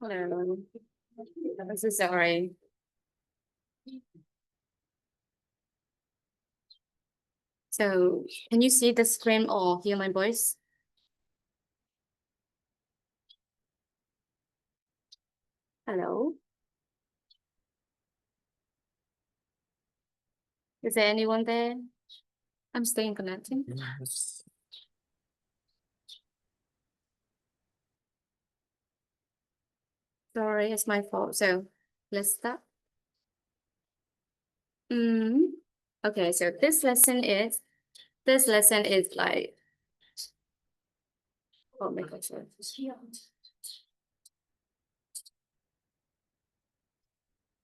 Hello. This is sorry. So can you see the screen or hear my voice? Hello. Is there anyone there? I'm staying connected. Yes. Sorry, it's my fault. So let's start. Mm. Okay, so this lesson is like, oh my gosh.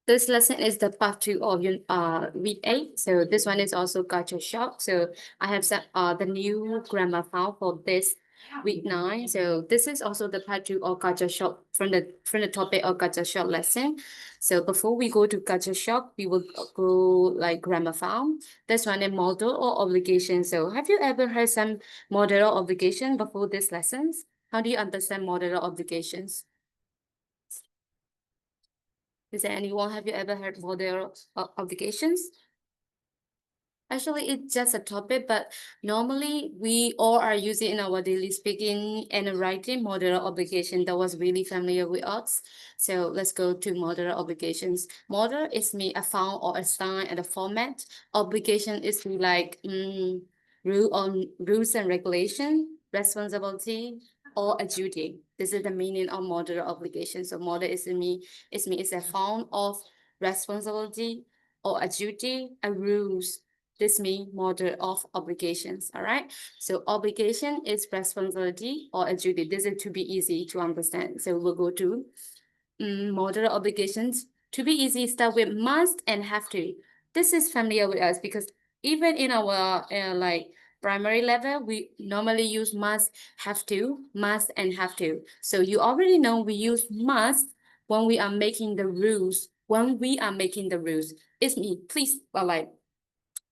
This lesson is the part two of week 8. So this one is also culture shock. So I have set the new grammar file for this week 9. So this is also the part two of culture shock from the topic of culture shock lesson. So before we go to culture shock, we will go like grammar file. This one is model or obligation. So have you ever heard some model or obligation before these lessons? How do you understand model or obligations? Is there anyone, have you ever heard model obligations? Actually, it's just a topic, but normally we all are using in our daily speaking and writing model obligation that was really familiar with us. So let's go to model obligations. Model is me a found or a sign and a format. Obligation is me like rules and regulation, responsibility, or a duty. This is the meaning of model obligation. So model is a found of responsibility or a duty, a rules. This means model of obligations. All right. So obligation is responsibility or a duty. This is to be easy to understand. So we'll go to model obligations. To be easy, start with must and have to. This is familiar with us because even in our like primary level, we normally use must, have to, must, and have to. So you already know we use must when we are making the rules. When we are making the rules, it's me. Please, like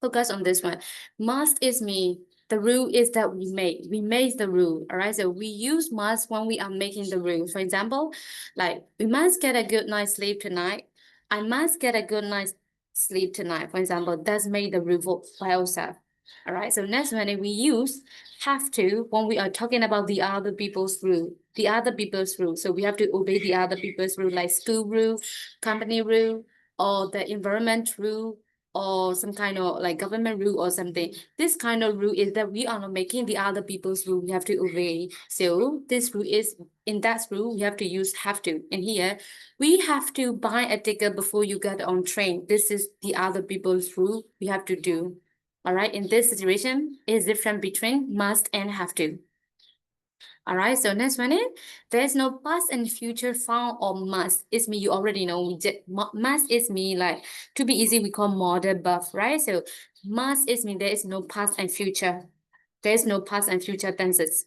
focus on this one. Must is me. The rule is that we make. We make the rule. All right. So we use must when we are making the rule. For example, like we must get a good night's sleep tonight. I must get a good night's sleep tonight. For example, that's made the rule by ourselves. All right. So next one we use have to when we are talking about the other people's rule. The other people's rule. So we have to obey the other people's rule, like school rule, company rule, or the environment rule, or some kind of like government rule or something. This kind of rule is that we are not making the other people's rule. We have to obey. So this rule is in that rule we have to use have to. And here we have to buy a ticket before you get on train. This is the other people's rule we have to do. All right. In this situation, it is different between must and have to. All right, so next one is there's no past and future found or must. It's me, you already know. Must is me, like to be easy, we call model buff, right? So must is me, there is no past and future. There's no past and future tenses.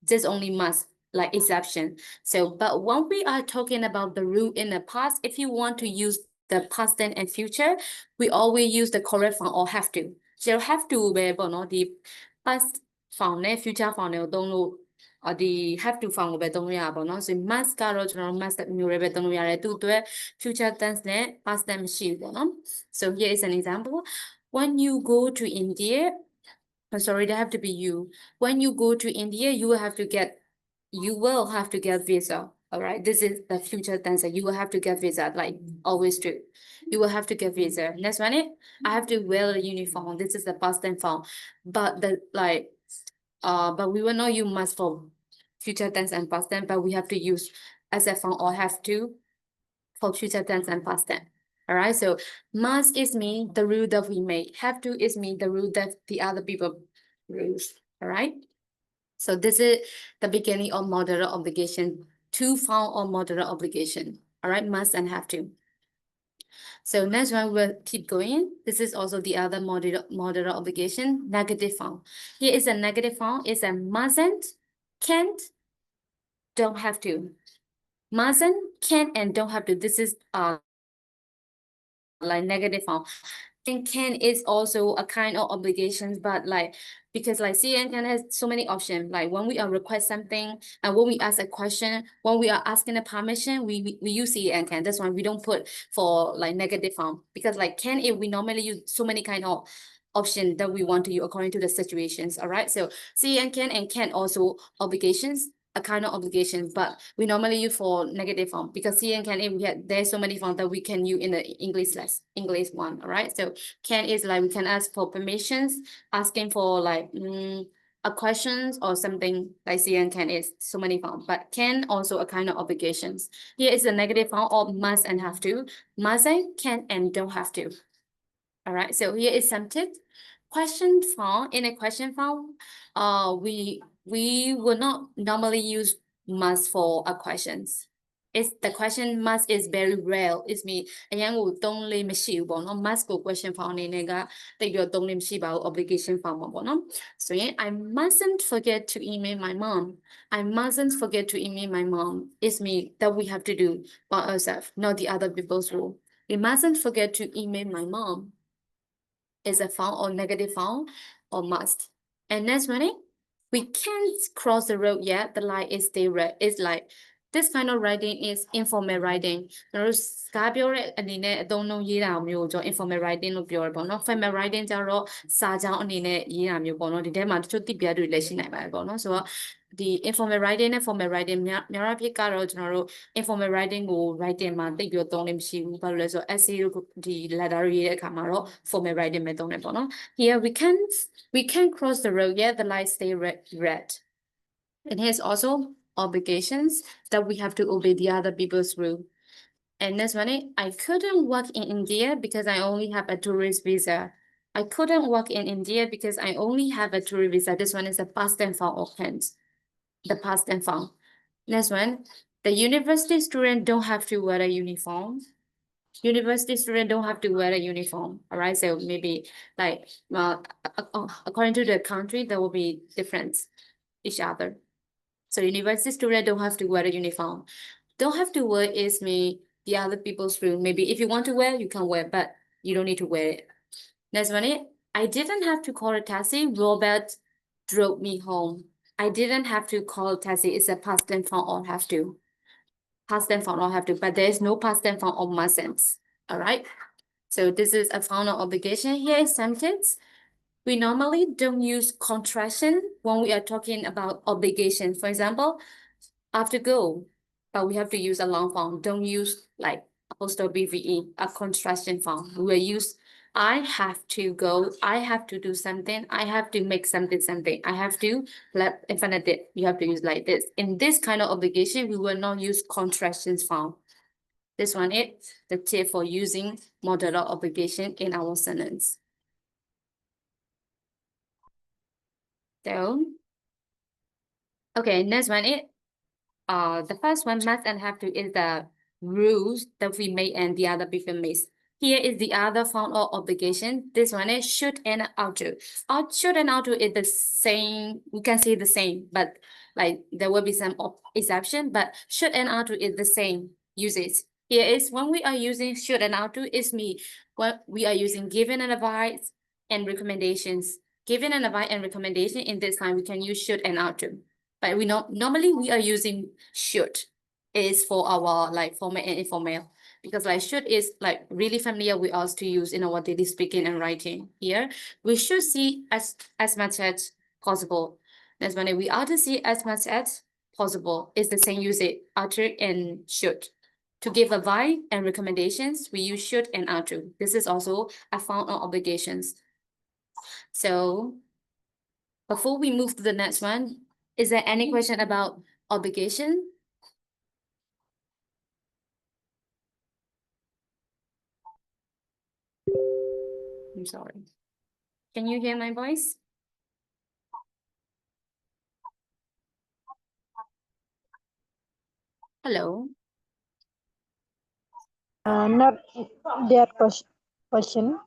There's only must, like exception. So, but when we are talking about the rule in the past, if you want to use the past tense and future, we always use the correct form or have to. So have to ပဲပေါ့နော်ဒီ past form နဲ့ future form တွေကိုသုံးလို့ဒီ have to form ကိုပဲသုံးလို့ရပါပေါ့နော်ဆို must ကတော့ကျွန်တော်တို့ must မျိုးတွေပဲသုံးလို့ရတယ်သူ့အတွက် future tense နဲ့ past tense မရှိဘူးပေါ့နော် so here is an example when you go to India. Sorry, they have to be you. When you go to India, you will have to get visa. All right, this is the future tense. You will have to get visa, like always do. You will have to get visa. Next one, I have to wear a uniform. This is the past tense form, but but we will not use must for future tense and past tense, but we have to use as a form or have to for future tense and past tense. All right, so must is me, the rule that we make. Have to is me, the rule that the other people rules. All right. So this is the beginning of moderate obligation. To found or moderate obligation. All right, must and have to. So next one we'll keep going. This is also the other moderate obligation, negative form. Here is a negative form. It's a mustn't, can't, don't have to. Mustn't, can, and don't have to. This is like negative form. And can is also a kind of obligations, but like because like C and can has so many options. Like when we are request something and when we ask a question, when we are asking a permission, we use C and can. That's why we don't put for like negative form because like can if we normally use so many kind of option that we want to use according to the situations. All right. So C and can also obligations a kind of obligation, but we normally use for negative form because C and can if we have there's so many forms that we can use in the English one. All right. So can is like we can ask for permissions, asking for like a questions or something like C and can is so many forms, but can also a kind of obligations. Here is the negative form of must and have to. Must, can, and don't have to. All right, so here is some tips. Question form, in a question form, we will not normally use must for a questions. It's the question must is very rare. It's me အရင်ကိုသုံးလေးမရှိဘူးပေါ့နော် must ကို question form အနေနဲ့ကတိတ်ပြီးတော့သုံးလေးမရှိပါဘူး obligation form မှာပေါ့နော်ဆိုရင် I mustn't forget to email my mom. I mustn't forget to email my mom. It's me that we have to do by ourselves, not the other people's rule. We mustn't forget to email my mom. Is a found or negative found or must. And next one, we can't cross the road yet. The line is still red. It's like this kind of writing is informal writing. ကျွန်တော်တို့စကားပြောတဲ့အနေနဲ့အသုံးအနှုန်းရေးတာမျိုးကိုကျွန်တော် informal writing လို့ပြောရပေါ့နော် formal writing ကျတော့စာကြောင်းအနေနဲ့ရေးတာမျိုးပေါ့နော်ဒီထဲမှာတချို့တိပြတွေလည်းရှိနိုင်ပါတယ်ပေါ့နော်ဆိုတော့ဒီ informal writing နဲ့ formal writing များအဖြစ်ကတော့ကျွန်တော်တို့ informal writing ကို writing မှာတိတ်ပြီးတော့သုံးလို့မရှိဘူးဘာလို့လဲဆိုတော့ essay တို့ဒီ letter ရေးတဲ့အခါမှာတော့ formal writing ပဲသုံးတယ်ပေါ့နော် here we can cross the road yet the light stay red and here's also obligations that we have to obey the other people's rule. And next one, I couldn't work in India because I only have a tourist visa. I couldn't work in India because I only have a tourist visa. This one is a past tense form of tense. The past tense form. Next one, the university student don't have to wear a uniform. University student don't have to wear a uniform. All right, so maybe like according to the country, there will be different each other. So university student don't have to wear a uniform. Don't have to wear is me the other people's rule. Maybe if you want to wear, you can wear, but you don't need to wear it. Next one, I didn't have to call a taxi. Robert drove me home. I didn't have to call a taxi. It's a past tense form or have to. Past tense form or have to, but there is no past tense form of mustn't. All right. So this is a final obligation. Here is sentence. We normally don't use contraction when we are talking about obligation. For example, I have to go, but we have to use a long form. Don't use like apostrophe VE, a contraction form. We will use I have to go, I have to do something, I have to make something. I have to let infinite. You have to use like this. In this kind of obligation, we will not use contractions form. This one is the tip for using modular obligation in our sentence. So, okay, next one is the first one must and have to is the rules that we make and the other people makes. Here is the other form of obligation. This one is should and ought to. Should and ought to is the same. We can say the same, but like there will be some exception. But should and ought to is the same usage. Here is when we are using should and ought to is me. When we are using given and advice and recommendations. Given and advice and recommendation in this time we can use should and ought to. But we normally we are using should is for our like formal and informal because like should is like really familiar with us to use in our daily speaking and writing. Here we should see as much as possible. That's when we ought to see as much as possible. It's the same usage ought to and should. To give advice and recommendations, we use should and ought to. This is also a form of obligations. So before we move to the next one, is there any question about obligation? I'm sorry. Can you hear my voice? Hello. Not their question.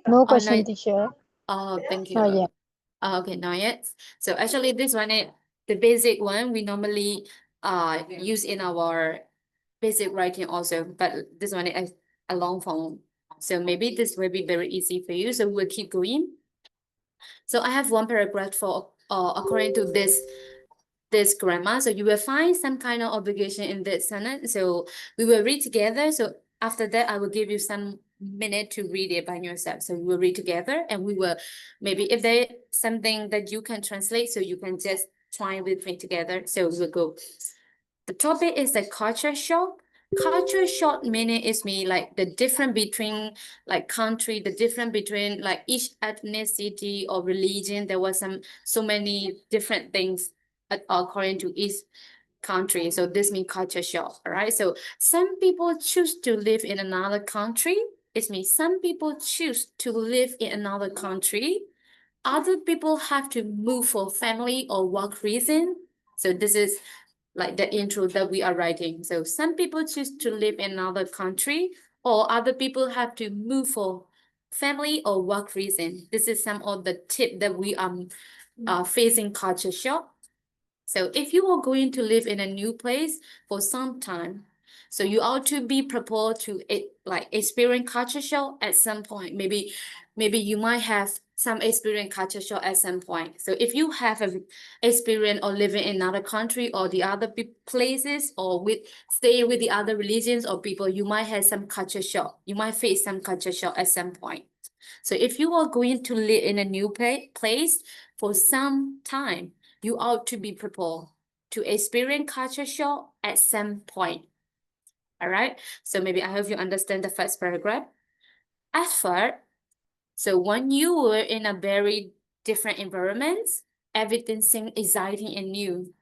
No question, no, teacher. oh, thank you. Not yet. Okay, not yet. So actually this one is the basic one we normally use in our basic writing also, but this one is a long form. So maybe this will be very easy for you. So we'll keep going. So I have one paragraph for according to this grammar. So you will find some kind of obligation in this sentence. So we will read together. So after that, I will give you some minute to read it by yourself. So we will read together and we will maybe if there something that you can translate, so you can just try with me together. So we will go. The topic is the culture shock. Culture shock meaning is me like the difference between like country, the difference between like each ethnicity or religion. There was so many different things according to each country. So this means culture shock, all right? So some people choose to live in another country. It means some people choose to live in another country. Other people have to move for family or work reason. So this is like the intro that we are writing. So some people choose to live in another country, or other people have to move for family or work reason. This is some of the tip that we are facing culture shock. So if you are going to live in a new place for some time, so you ought to be prepared to like experience culture shock at some point. Maybe you might have some experience culture shock at some point. So if you have a experience or living in another country or the other places or stay with the other religions or people, you might have some culture shock. You might face some culture shock at some point. So if you are going to live in a new place for some time, you ought to be prepared to experience culture shock at some point. All right. So maybe I hope you understand the first paragraph. At first, so when you were in a very different environment, everything seemed exciting and new.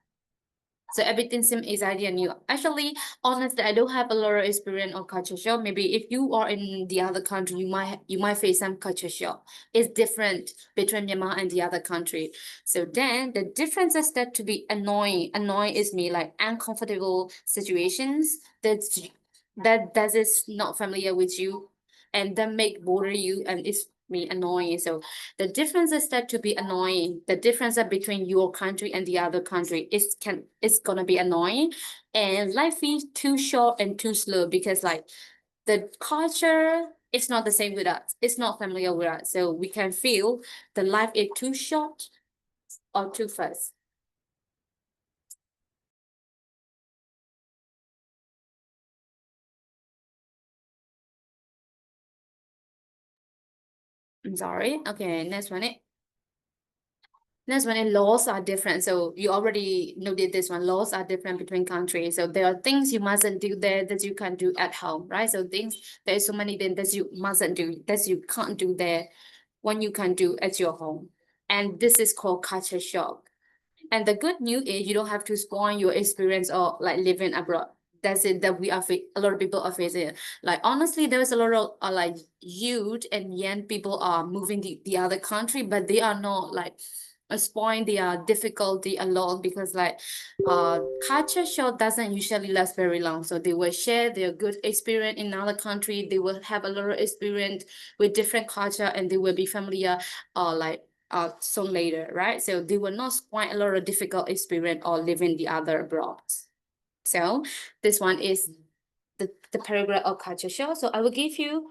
So everything seems exciting and new. Actually, honestly, I don't have a lot of experience on culture shock. Maybe if you are in the other country, you might face some culture shock. It's different between Myanmar and the other country. So then the difference is that to be annoying. Annoying is me like uncomfortable situations that is not familiar with you and that make bother you and it's me annoying. So the difference is that to be annoying, the difference that between your country and the other country is gonna be annoying, and life is too short and too slow because like the culture is not the same with us. It's not familiar with us, so we can feel the life is too short or too fast. I'm sorry. Okay, next one. That's when laws are different. So you already noted this one. Laws are different between countries. So there are things you mustn't do there that you can do at home, right? So there's so many things that you mustn't do, that you can't do there when you can do at your home. And this is called culture shock. And the good news is you don't have to spoil your experience or like living abroad. That's it that a lot of people are facing it. Like honestly, there's a lot of like youth and young people are moving the other country, but they are not like spoiling their difficulty alone because like culture shock doesn't usually last very long. So they will share their good experience in another country. They will have a lot of experience with different culture and they will be familiar like soon later, right? So they will not quite a lot of difficult experience or living the other abroad. So this one is the paragraph of culture shock. So I will give you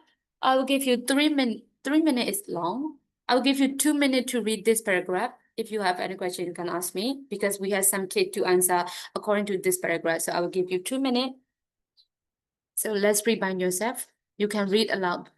3 minutes. 3 minutes is long. I will give you 2 minutes to read this paragraph. If you have any question, you can ask me because we have some kid to answer according to this paragraph. So I will give you 2 minutes. So let's read by yourself. You can read aloud.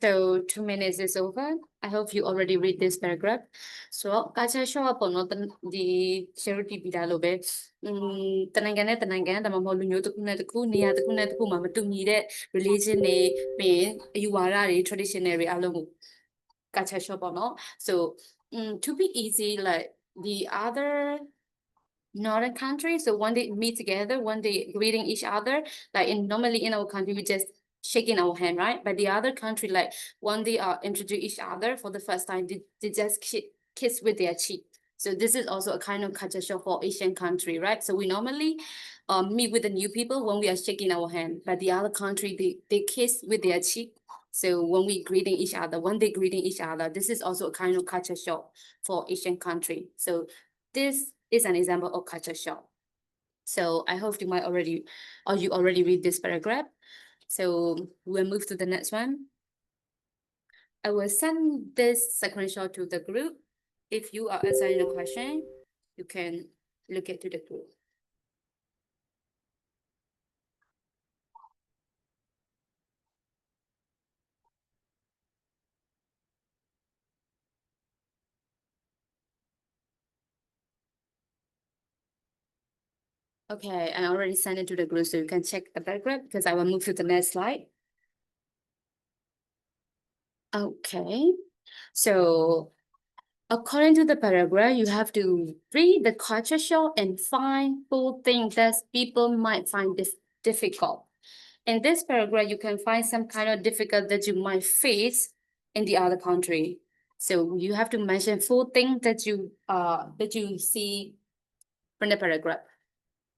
So 2 minutes is over. I hope you already read this paragraph. So culture shock ပေါ့နော်ဒီ charity ပြီးတာလို့ပဲတနိုင်ငံနဲ့တနိုင်ငံဒါမှမဟုတ်လူမျိုးတစ်ခုနဲ့တစ်ခုနေရာတစ်ခုနဲ့တစ်ခုမှာမတူညီတဲ့ religion တွေပြီးရင်အယူဝါဒတွေ traditional တွေအားလုံးကို culture shock ပေါ့နော် so to be easy like the other northern countries, so when they meet together, when they greeting each other, like normally in our country we just shaking our hand, right? But the other country, like when they introduce each other for the first time, they just kiss with their cheek. So this is also a kind of culture shock for Asian country, right? So we normally meet with the new people when we are shaking our hand, but the other country they kiss with their cheek. So when we greeting each other, when they greeting each other, this is also a kind of culture shock for Asian country. So this is an example of culture shock. So I hope you might already, or you already read this paragraph. So we'll move to the next one. I will send this screenshot to the group. If you are answering the question, you can look it to the group. Okay, I already sent it to the group, so you can check the paragraph because I will move to the next slide. Okay, so according to the paragraph, you have to read the culture shock and find 4 things that people might find difficult. In this paragraph, you can find some kind of difficult that you might face in the other country. So you have to mention 4 things that you see from the paragraph.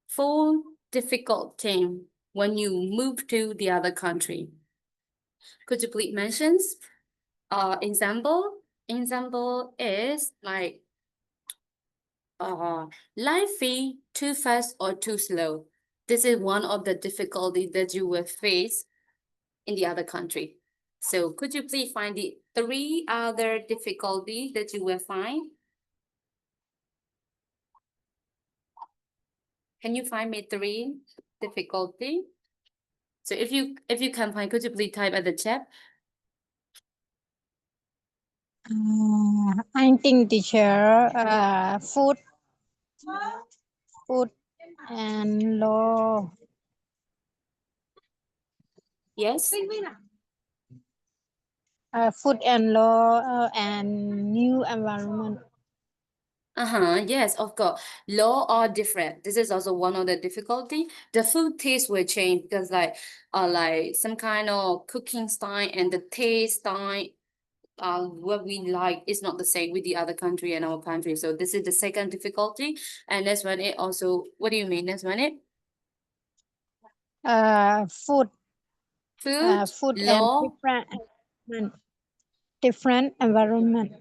4 difficult things when you move to the other country. Could you please mention? Example is like life fee too fast or too slow. This is one of the difficulties that you will face in the other country. So could you please find the 3 other difficulties that you will find? Can you find me 3 difficulty? So if you can find, could you please type at the chat? I think teacher, food and law. Yes. Food and law and new environment. Yes, of course. Law are different. This is also one of the difficulty. The food taste will change because like some kind of cooking style and the taste style what we like is not the same with the other country and our country. So this is the second difficulty. And that's when it also, what do you mean? That's when it? Food Food, and law. different environment.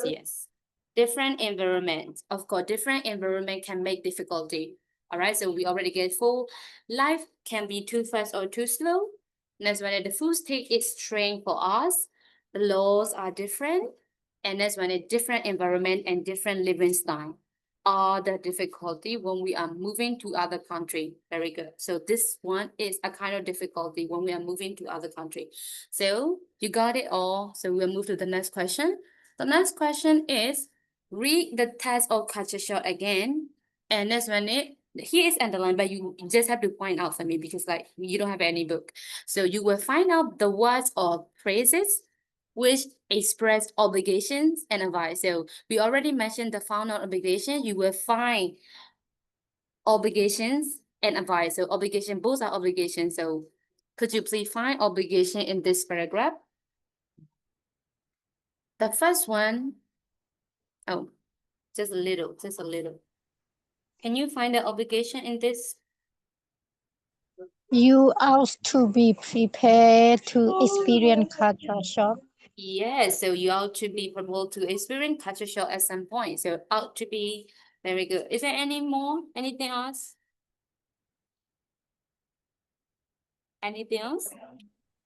Yes. Different environment. Of course, different environment can make difficulty. All right, so we already get 4. Life can be too fast or too slow. That's when the food take its train for us. The laws are different. And that's when a different environment and different living style are the difficulty when we are moving to other country. Very good. So this one is a kind of difficulty when we are moving to other country. So you got it all. So we'll move to the next question. The next question is read the text or culture shock again. And that's when here is underlined, but you just have to point out for me because like you don't have any book. So you will find out the words or phrases which express obligations and advice. So we already mentioned the found out obligation. You will find obligations and advice. So obligation, both are obligations. So could you please find obligation in this paragraph? The first one, oh, just a little. Can you find the obligation in this? You ought to be prepared to experience culture shock. Yes, so you ought to be able to experience culture shock at some point. So ought to be very good. Is there any more? Anything else? Anything else?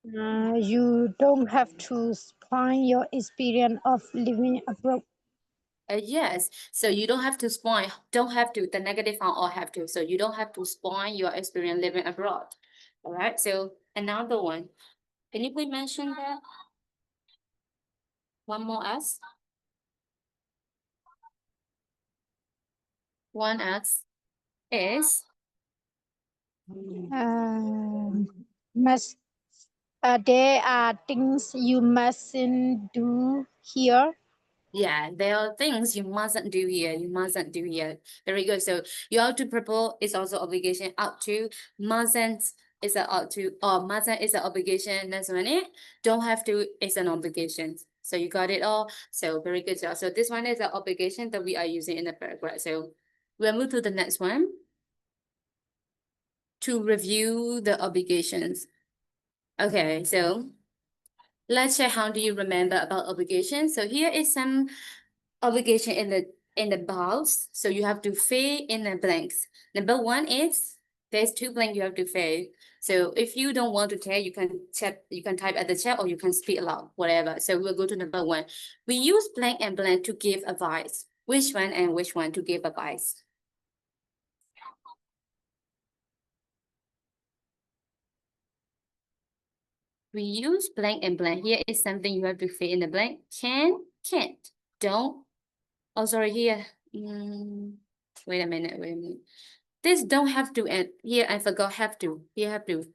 You don't have to spoil your experience of living abroad. Yes, so you don't have to spoil, don't have to, the negative form or have to. So you don't have to spoil your experience living abroad. All right, so another one. Can you please mention that? One more S. One S is Must there are things you mustn't do here. yeah, there are things you mustn't do here. You mustn't do here. Very good. So you have to propose is also obligation. Up to mustn't is a ought to or mustn't is an obligation. Next one it. Don't have to is an obligation. So you got it all. So very good job. So this one is an obligation that we are using in the paragraph. So we'll move to the next one. To review the obligations. Okay, so let's check how do you remember about obligation. So here is some obligation in the box. So you have to fill in the blanks. Number one is there's two blanks you have to fill. So if you don't want to tell, you can chat, you can type at the chat or you can speak aloud, whatever. So we'll go to number one. We use blank and blank to give advice. Which one and which one to give advice? We use blank and blank. Here is something you have to fill in the blank. Can, can't, don't. Oh, sorry, here. Wait a minute, wait a minute. This don't have to, and here I forgot have to. Here have to.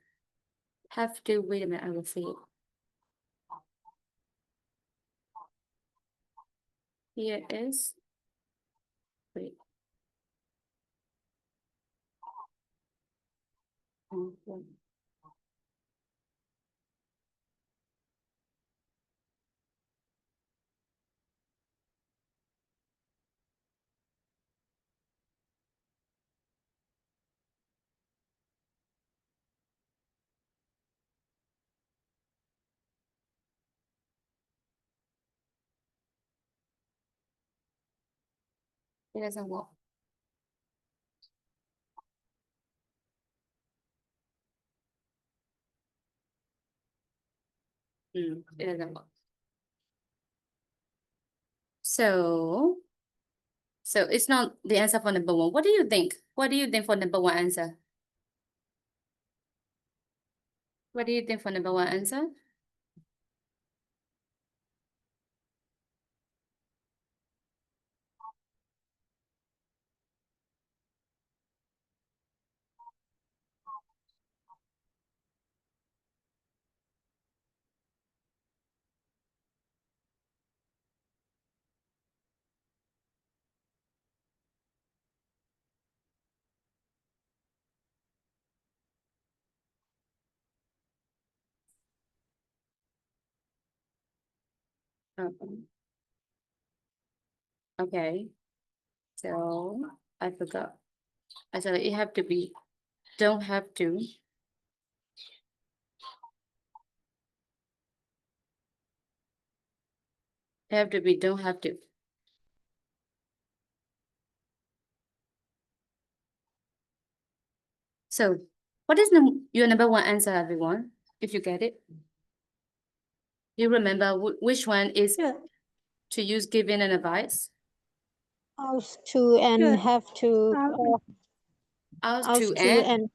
Have to, wait a minute, I will see it. Here is, wait. Wait. It doesn't work. It doesn't work. So it's not the answer for number one. What do you think? What do you think for number one answer? What do you think for number one answer? Um, okay. So I forgot. I said it have to be, don't have to. Have to be, don't have to. So what is your number one answer, everyone? If you get it. You remember which one is to use giving an advice? Ought to and have to. Ought Ought to to and and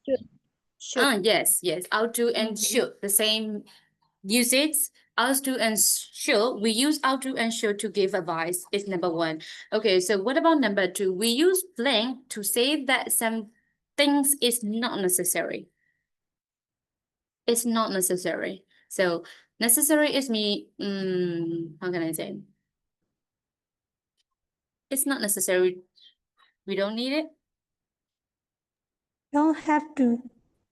should. yes, ought to and should. The same usage. Ought to and should. We use ought to and should to give advice. Is number one. Okay, so what about number two? We use blank to say that some things is not necessary. It's not necessary. So necessary is me. How can I say? It's not necessary. We don't need it. Don't have to.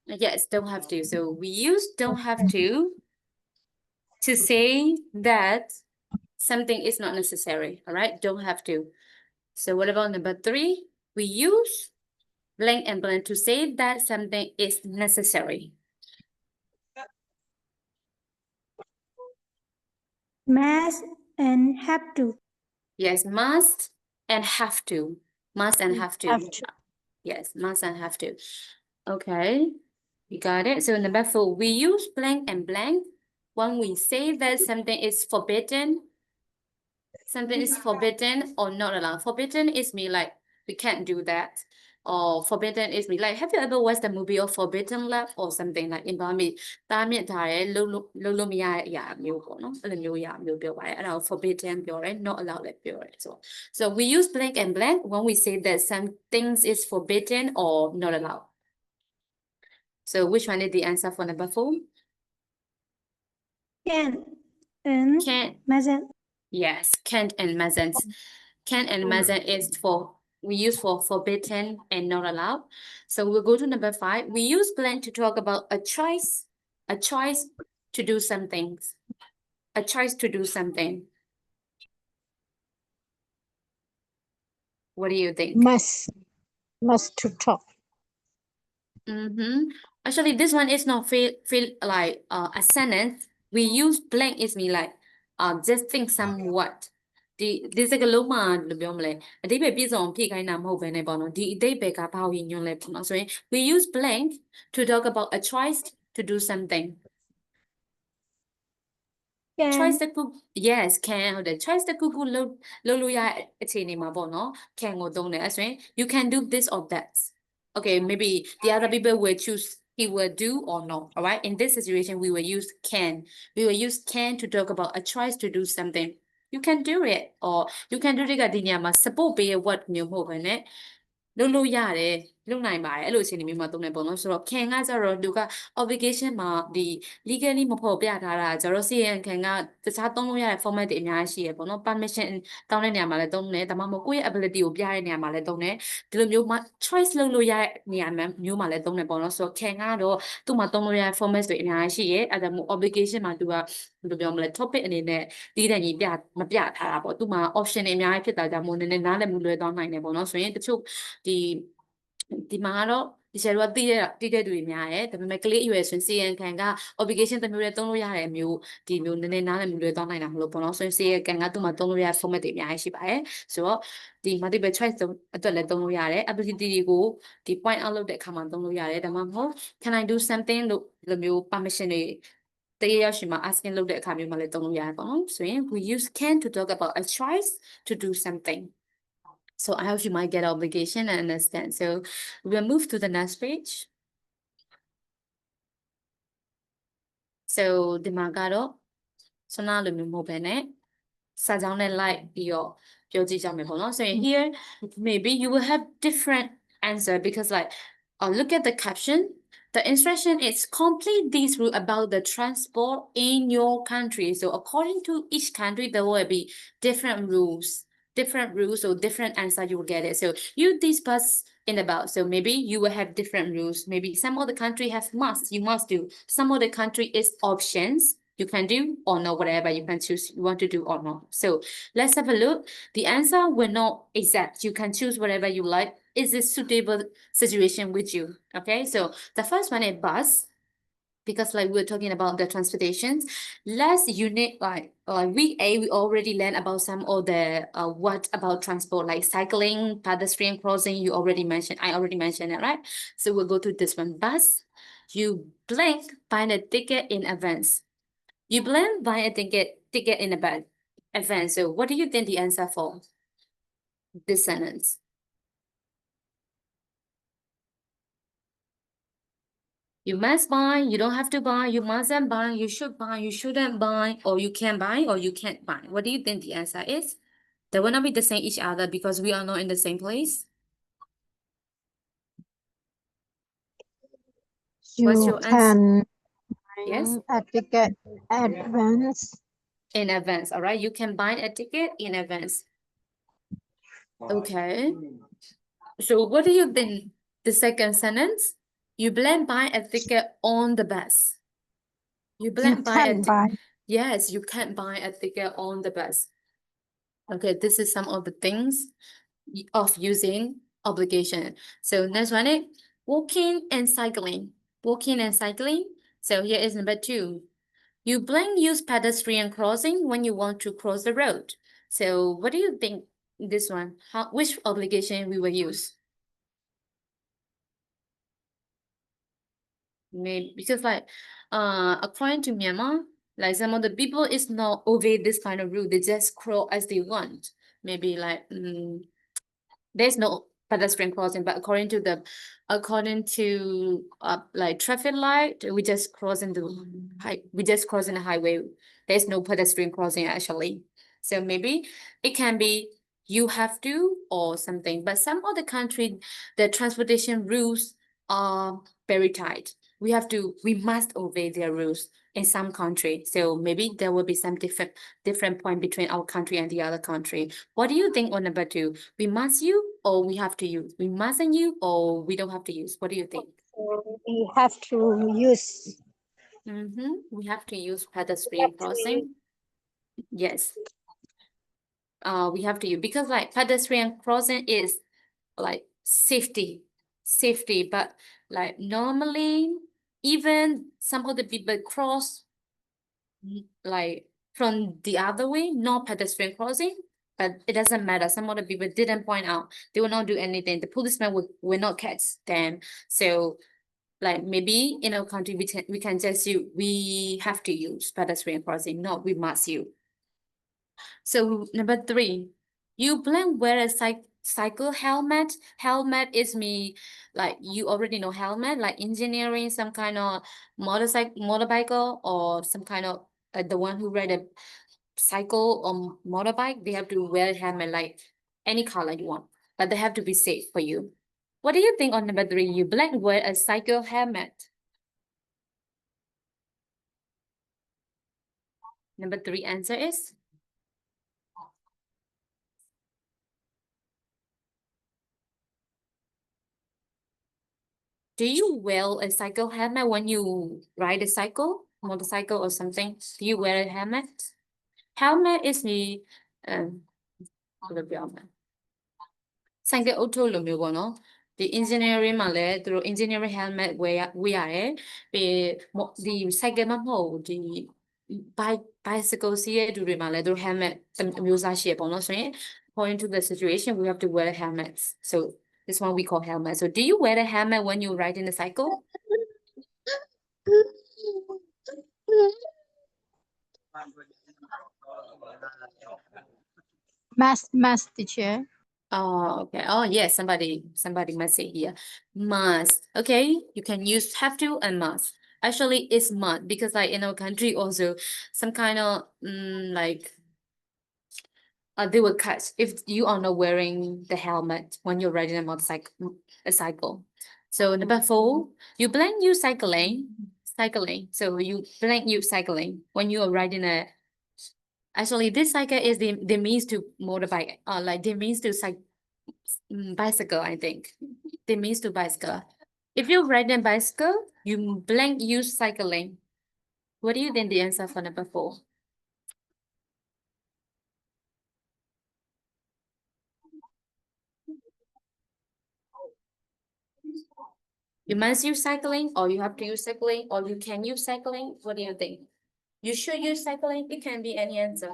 Yes, don't have to. So we use don't have to say that something is not necessary. All right, don't have to. So what about number three? We use blank and blank to say that something is necessary. Must and have to. Yes, must and have to. Must and have to. Have to. Yes, must and have to. Okay, you got it. So number four, we use blank and blank when we say that something is forbidden. Something is forbidden or not allowed. Forbidden is me like we can't do that. or forbidden is me. Like, have you ever watched the movie of Forbidden Love or something like in Burmese? တားမြစ်ထားတယ်လို့မရတဲ့အရာမျိုးပေါ့နော်အဲ့လိုမျိုးအရာမျိုးပြောပါတယ်အဲ့ဒါကို forbidden ပြောတယ် not allowed လည်းပြောတယ်so we use blank and blank when we say that some things is forbidden or not allowed. So which one is the answer for number 4? Can and Can. mustn't. Yes, can't and mustn't. Can and mustn't is for we use for forbidden and not allowed. So we'll go to number 5. We use blank to talk about a choice to do something. A choice to do something. What do you think? Must to talk. Actually, this one is not feel like a sentence. We use blank is me like just think somewhat. ဒီစကားလုံးမှာဘယ်လိုပြောမလဲအဓိပ္ပာယ်ပြည့်စုံဖြည့်ခိုင်းတာမဟုတ်ဘဲနဲ့ပေါ့နော်ဒီအဓိပ္ပာယ်ကဘာကိုညွှန်းလဲပေါ့နော်ဆိုရင် we use blank to talk about a choice to do something. Choice တစ်ခု yes can ဟုတ်တယ် choice တစ်ခုခုလုပ်လို့ရတဲ့အခြေအနေမှာပေါ့နော် can ကိုသုံးတယ်အဲ့ဆိုရင် you can do this or that. Okay, maybe the other people will choose he will do or not. All right. In this situation, we will use can. We will use can to talk about a choice to do something. You can do it, or you can do it ကဒီညမှာ support ပေးရ what မျိုးမဟုတ်ဘဲနဲ့လို့ရတယ်လုပ်နိုင်ပါတယ်အဲ့လိုအခြေအနေမျိုးမှာသုံးတယ်ပေါ့နော်ဆိုတော့ can ကကြတော့သူက obligation မှာဒီ legally မဖော်ပြထားတာကျတော့ CN can ကတခြားသုံးလို့ရတဲ့ format တွေအများကြီးရှိရပေါ့နော် permission တောင်းတဲ့နေရာမှာလည်းသုံးတယ်ဒါမှမဟုတ်ကိုယ့်ရဲ့ ability ကိုပြတဲ့နေရာမှာလည်းသုံးတယ်ဒီလိုမျိုးမှာ choice လုပ်လို့ရတဲ့နေရာမျိုးမှာလည်းသုံးတယ်ပေါ့နော်ဆိုတော့ can ကတော့သူ့မှာသုံးလို့ရတဲ့ format တွေအများကြီးရှိရဲအဲ့ဒါမျိုး obligation မှာသူကဘယ်လိုပြောမလဲ topic အနေနဲ့တီးတဲ့ကြီးမပြထားတာပေါ့သူ့မှာ option တွေအများကြီးဖြစ်တာကြောင့်မို့နည်းနည်းနားလည်မှုလွဲသွားနိုင်တယ်ပေါ့နော်ဆိုရင်တချို့ဒီမှာကတော့ဒီဆရာတို့ကတီးတဲ့သူတွေများတယ်ဒါပေမဲ့ကလေးအရွယ်ဆိုရင် CN ခံက obligation တစ်မျိုးတည်းသုံးလို့ရတယ်မျိုးဒီမျိုးနည်းနည်းနားလည်မှုလွဲသွားနိုင်တာမလို့ပေါ့နော်ဆိုရင် CN ခံကသူ့မှာသုံးလို့ရ format တွေအများကြီးရှိပါတယ်ဆိုတော့ဒီ multiple choice အတွက်လည်းသုံးလို့ရတယ် ability တွေကိုဒီ point out လုပ်တဲ့အခါမှာသုံးလို့ရတယ်ဒါမှမဟုတ် can I do something လို့ဒီလိုမျိုး permission တွေတရရောက်ရှိမှာ asking လုပ်တဲ့အခါမျိုးမှာလည်းသုံးလို့ရတယ်ပေါ့နော်ဆိုရင် we use can to talk about a choice to do something. So I hope you might get obligation and understand. So we'll move to the next page. So the magado. So now let me move in it. Sajane like your so here maybe you will have different answer because like look at the caption. The instruction is complete this rule about the transport in your country. So according to each country, there will be different rules or different answer you will get it. So use this bus in the bus. So maybe you will have different rules. Maybe some of the country have must, you must do. Some of the country is options. You can do or not, whatever you can choose, you want to do or not. So let's have a look. The answer will not exact. You can choose whatever you like. Is this suitable situation with you? Okay, so the first one is bus. Because like we're talking about the transportations, last unit like week A, we already learned about some of the what about transport like cycling, pedestrian crossing. I already mentioned it, right? So we'll go to this one. Bus, you blank find a ticket in advance. You blank buy a ticket in advance. So what do you think the answer for this sentence? You must buy, you don't have to buy, you mustn't buy, you should buy, you shouldn't buy, or you can buy, or you can't buy. What do you think the answer is? They will not be the same each other because we are not in the same place. What's your answer? Yes? A ticket advance. In advance, all right? You can buy a ticket in advance. Okay. So what do you think? The second sentence? You plan buy a ticket on the bus. You plan buy a ticket. Yes, you can't buy a ticket on the bus. Okay, this is some of the things of using obligation. So next one is walking and cycling. Walking and cycling. So here is number 2. You blank use pedestrian crossing when you want to cross the road. So what do you think this one? Which obligation we will use? Maybe because like according to Myanmar, like some of the people is not obey this kind of rule. They just cross as they want. Maybe like there's no pedestrian crossing, but according to like traffic light, we just crossing the highway. There's no pedestrian crossing actually. So maybe it can be you have to or something. But some other country, the transportation rules are very tight. We must obey their rules in some country. So maybe there will be some different point between our country and the other country. What do you think on number 2? We must use or we have to use? We mustn't use or we don't have to use? What do you think? So we have to use. We have to use We pedestrian have to use. crossing. Yes. We have to use because like pedestrian crossing is like safety, but like normally even some of the people cross like from the other way, not pedestrian crossing, but it doesn't matter. Some other people didn't point out. They will not do anything. The policeman will not catch them. So like maybe in our country we can just use we have to use pedestrian crossing, not we must use. So number 3, you plan wear a cycle helmet. Helmet is me like you already know helmet like engineering, some kind of motorbike or some kind of the one who ride a cycle or motorbike. They have to wear a helmet like any color you want, but they have to be safe for you. What do you think on number 3? You plan wear a cycle helmet. Number 3 answer is. Do you wear a cycle helmet when you ride a motorcycle or something? Do you wear a helmet? Helmet is the um ဘယ်လိုပြောမလဲဆိုင်ကယ်အုပ်ထုပ်လိုမျိုးပေါ့နော်ဒီ engineering မှာလည်းသူတို့ engineering helmet ဝေးရတယ်ပြီးဒီ cycle မဟုတ်ဘူးဒီ bicycle စီးရဲ့အတူတွေမှာလည်းသူတို့ helmet အမျိုးအစားရှိရပေါ့နော်ဆိုရင် according to the situation we have to wear a helmet. So this one we call helmet. So do you wear a helmet when you ride in a cycle? Must, teacher. Oh, okay. Oh, yes, somebody must say here. Must. Okay, you can use have to and must. Actually, it's must because like in our country also some kind of like they will catch if you are not wearing the helmet when you're riding a cycle. So number 4, you plan you cycling. So you plan you cycling when you are riding a. Actually, this cycle is the means to motorbike. Like the means to bicycle. I think the means to bicycle. If you ride a bicycle, you blank use cycling. What do you think the answer for number 4? You must use cycling, or you have to use cycling, or you can use cycling. What do you think? You should use cycling. It can be any answer.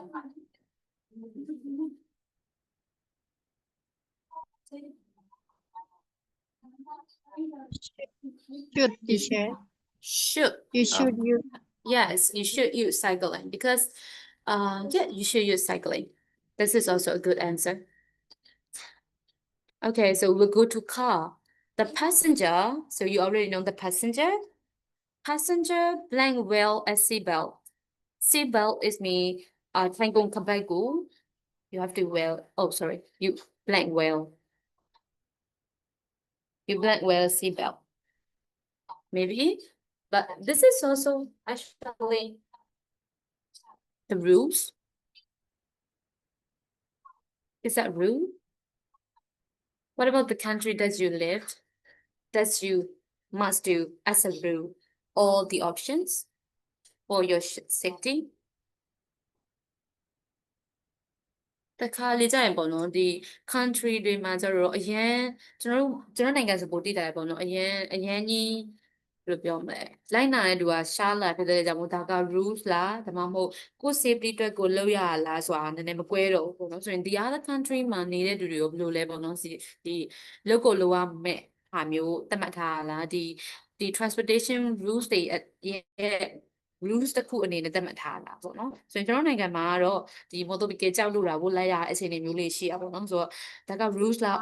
Should, teacher. Should. You should use. Yes, you should use cycling because yeah, you should use cycling. This is also a good answer. Okay, so we'll go to car. The passenger, so you already know the passenger. Passenger blank well as seatbelt. Seatbelt is me thành công. You have to wear, oh sorry, you blank well. You blank well seatbelt. Maybe, but this is also actually the rules. Is that rule? What about the country that you lived? That you must do as a rule all the options for your safety? တခါလေကြာရင်ပေါ့နော်ဒီ country တွေမှာကျတော့အရင်ကျွန်တော်နိုင်ငံစပိုတည်တယ်ပေါ့နော်အရင်ကြီးဘယ်လိုပြောမလဲလိုက်နာတဲ့သူကရှားလာဖြစ်တဲ့ကြောင့်မို့ဒါက rules လားဒါမှမဟုတ်ကိုယ် safety အတွက်ကိုလုပ်ရလားဆိုတာနည်းနည်းမကွဲတော့ဘူးပေါ့နော်ဆိုရင် the other country မှာနေတဲ့သူတွေကိုဘယ်လိုလဲပေါ့နော်ဒီလုပ်ကိုလုပ်ရမယ့်ဟာမျိုးသတ်မှတ်ထားလားဒီ transportation rules တွေရဲ့ rules တစ်ခုအနေနဲ့သတ်မှတ်ထားတာပေါ့နော်ဆိုရင်ကျွန်တော်နိုင်ငံမှာကတော့ဒီ motor vehicle ကြောက်လို့တာဘို့လိုက်ရအခြေအနေမျိုးလေးရှိရပါတော့ဆိုတော့ဒါက rules လား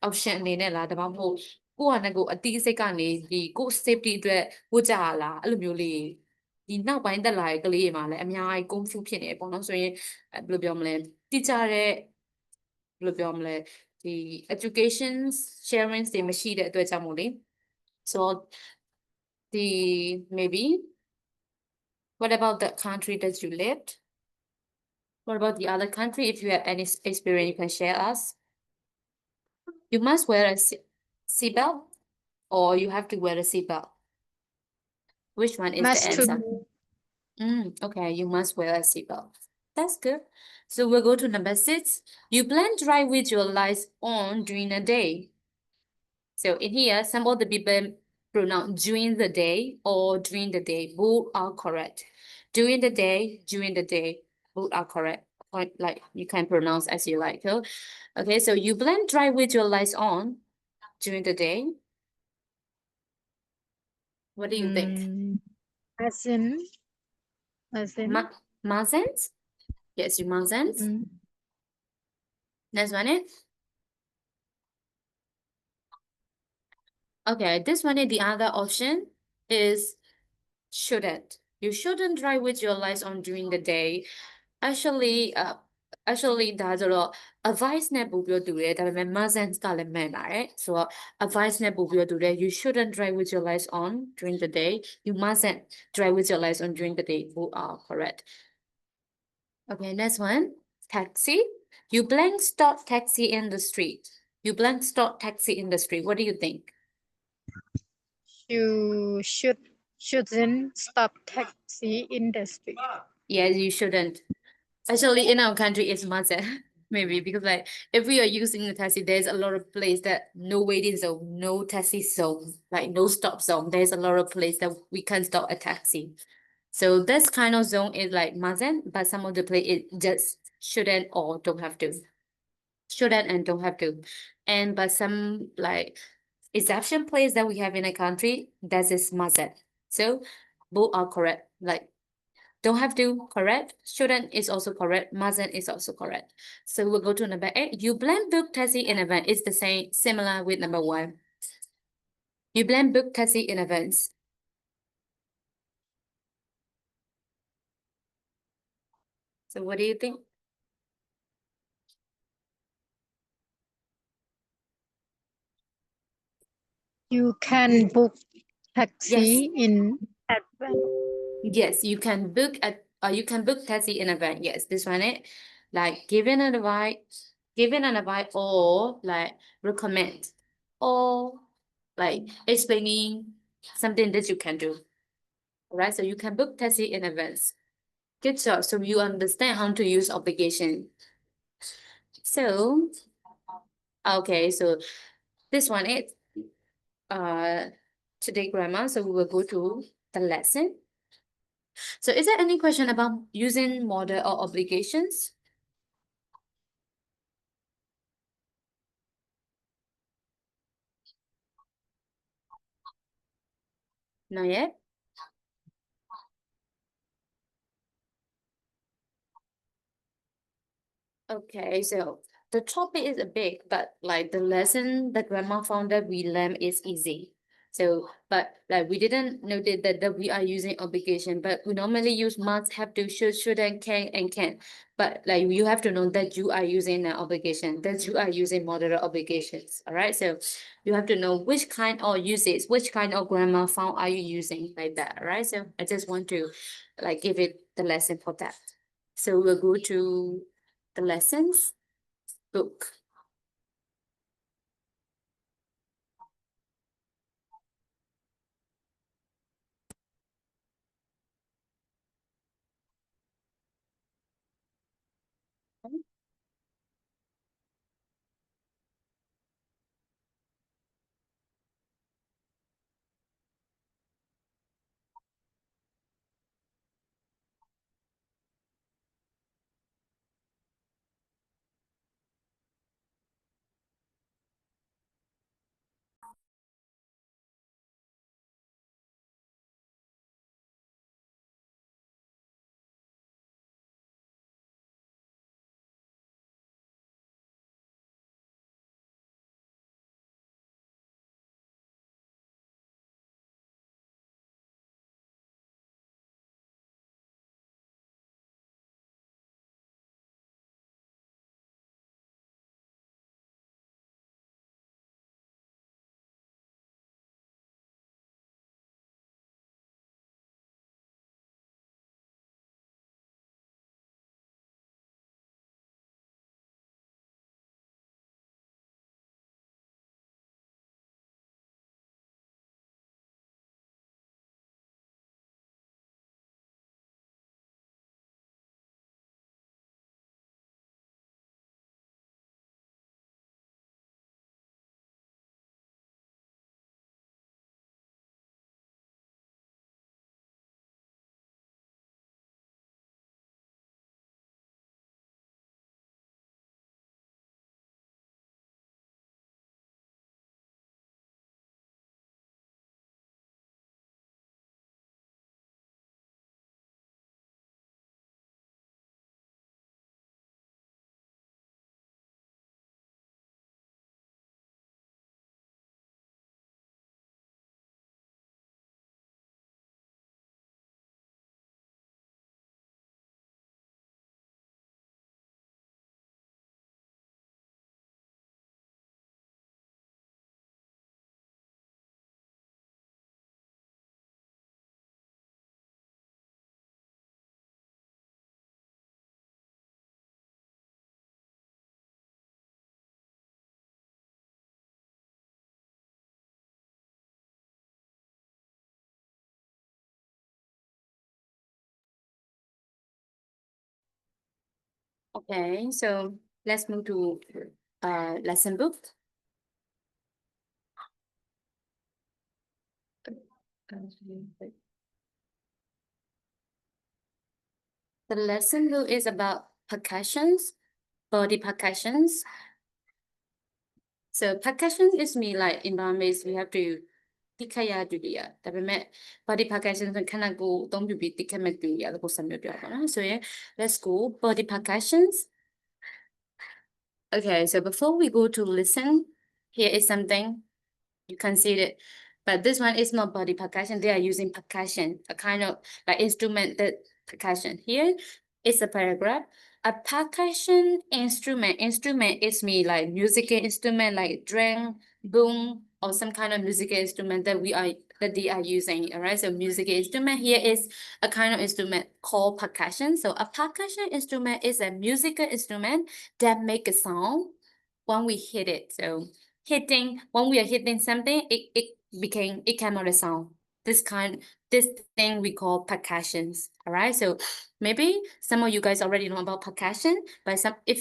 option အနေနဲ့လားဒါမှမဟုတ်ကိုယ့်ဟာနဲ့ကိုယ်အတိအစိတ်ကနေဒီကိုယ့် safety အတွက်ဝတ်ကြရလားအဲ့လိုမျိုးလေးဒီနောက်ပိုင်းတက်လာတဲ့ကလေးတွေမှာလည်းအများကြီး confuse ဖြစ်နေပေါ့နော်ဆိုရင်ဘယ်လိုပြောမလဲတိကျတဲ့ဘယ်လိုပြောမလဲဒီ education sharing တွေမရှိတဲ့အတွက်ကြောင့်မို့လေဆိုတော့ဒီ maybe what about the country that you lived what about the other country if you have any experience you can share us you must wear a seatbelt or you have to wear a seatbelt which one is the Must to. answer okay you must wear a seatbelt that's good so we'll go to number 6 you plan to drive with your lights on during the day. So in here, some of the people pronounce during the day or during the day. Both are correct. During the day, both are correct. Like you can pronounce as you like. Okay, so you plan to drive with your lights on during the day. What do you think? As in. Mustn't? Yes, you mustn't. Next one is. Okay, this one is the other option is shouldn't. You shouldn't drive with your lights on during the day. Actually,ဒါဆိုတော့ advice နဲ့ပို့ပြီးတူတယ်ဒါပေမဲ့ mustn't ကလည်းမှန်ပါတယ်ဆိုတော့ advice နဲ့ပို့ပြီးတူတယ် you shouldn't drive with your lights on during the day you mustn't drive with your lights on during the day both are correct okay next one taxi you blank stop taxi in the street you blank stop taxi in the street what do you think You shouldn't stop taxi in the street. yes you shouldn't actually in our country it's mustn't maybe because like if we are using the taxi there's a lot of place that no waiting zone no taxi zone like no stop zone there's a lot of place that we can stop a taxi so this kind of zone is like mustn't but some of the place it just shouldn't or don't have to shouldn't and don't have to and but some like exception place that we have in a country that is mustn't so both are correct like don't have to, correct. Shouldn't is also correct. Mustn't is also correct. So we'll go to number 8. You plan book taxi in advance. It's the same, similar with number 1. You plan book taxi in advance. So what do you think? You can book taxi Yes. in advance. Yes, you can book you can book taxi in advance. Yes, this one it like giving an advice or like recommend or like explaining something that you can do. Alright, so you can book taxi in advance. Good job. So you understand how to use obligation. So, okay, so this one is today grammar. So we will go to the lesson. So is there any question about using model or obligations? Not yet? Okay, so the topic is a big, but like the lesson that grandma found that we learn is easy. So, but like we didn't notice that we are using obligation, but we normally use must, have to, should, and can. But like you have to know that you are using an obligation, that you are using moderate obligations. All right. So you have to know which kind of usage, which kind of grammar found are you using like that. All right. So I just want to like give it the lesson for that. So we'll go to the lessons book. Okay, so let's move to lesson book. The lesson book is about percussions, body percussions. So percussion is me like environment we have to တိခတ်ရတူတွေကဒါပေမဲ့ body percussion ဆိုခန္ဓာကိုယ်အသုံးပြုပြီးတိခတ်မဲ့တူတွေကလည်းပုံစံမျိုးပြောပါတော့ဆိုရင် let's go body percussions. Okay, so before we go to listen, here is something you can see it, but this one is not body percussion. They are using percussion, a kind of like instrumented percussion. Here is a paragraph. A percussion instrument is me like musical instrument like drum, boom, or some kind of musical instrument that they are using. All right, so musical instrument here is a kind of instrument called percussion. So a percussion instrument is a musical instrument that make a sound when we hit it. So when we are hitting something, it came out a sound. This thing we call percussions. All right. So maybe some of you guys already know about percussion, but if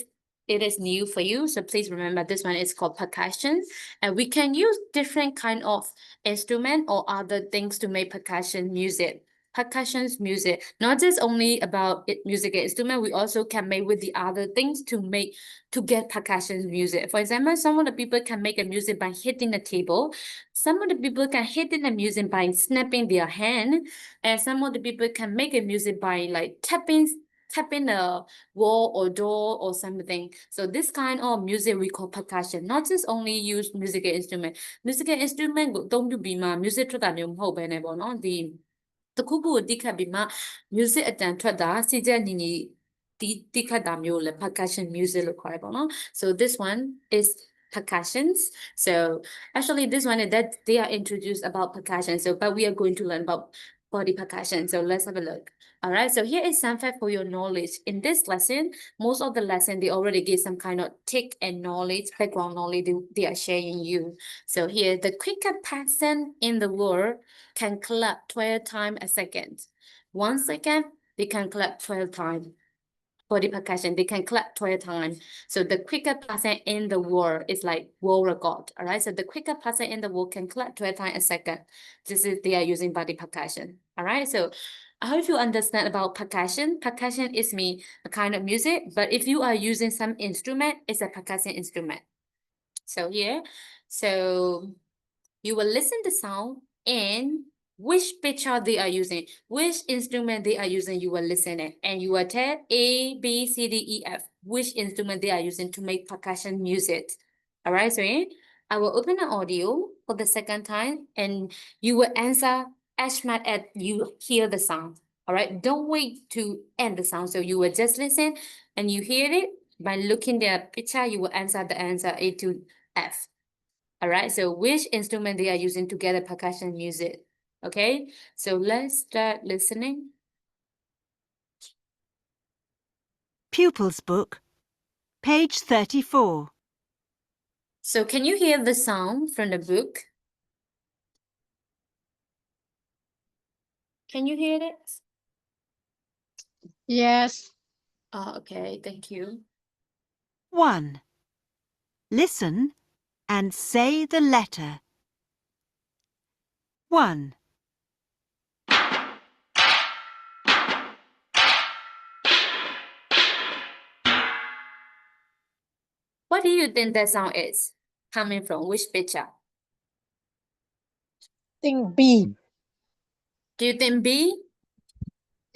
it is new for you, so please remember this one is called percussion. And we can use different kind of instrument or other things to make percussion music. Percussions music, not just only about musical instrument, we also can make with the other things to get percussion music. For example, some of the people can make a music by hitting the table. Some of the people can hit the music by snapping their hand, and some of the people can make a music by like tapping the wall or door or something. So this kind of music we call percussion. Not just only use musical instrument. Musical instrument ကိုအသုံးပြုပြီးမှ music ထွက်တာမျိုးမဟုတ်ဘဲနဲ့ပေါ့နော်ဒီတခုခုကိုတိခတ်ပြီးမှ music အတန်ထွက်တာစီချက်ညီညီတိခတ်တာမျိုးလည်း percussion music လို့ခေါ်ရပါတော့ so this one is percussions. So actually this one is that they are introduced about percussion, so but we are going to learn about body percussion, so let's have a look. All right, so here is some fact for your knowledge. In this lesson, most of the lesson they already give some kind of tick and knowledge, background knowledge they are sharing you. So here the quickest person in the world can clap 12 times a second. 1 second they can clap 12 times. Body percussion, they can clap 12 times. So the quickest person in the world is like world record. All right. So the quickest person in the world can clap 12 times a second. This is they are using body percussion. All right. So I hope you understand about percussion. Percussion is me a kind of music, but if you are using some instrument, it's a percussion instrument. So here, so you will listen the sound and which picture they are using, which instrument they are using, you will listen it. And you will tell A, B, C, D, E, F, which instrument they are using to make percussion music. All right, so I will open the audio for the second time and you will answer as much as you hear the sound. All right, don't wait to end the sound. So you will just listen and you hear it. By looking the picture, you will answer the answer A to F. All right, so which instrument they are using to get a percussion music? Okay, so let's start listening. Pupils Book, page 34. So can you hear the sound from the book? Can you hear it? Yes. Oh, okay, thank you. 1. Listen and say the letter. 1. What do you think that sound is coming from? Which picture? Think B. Do you think B?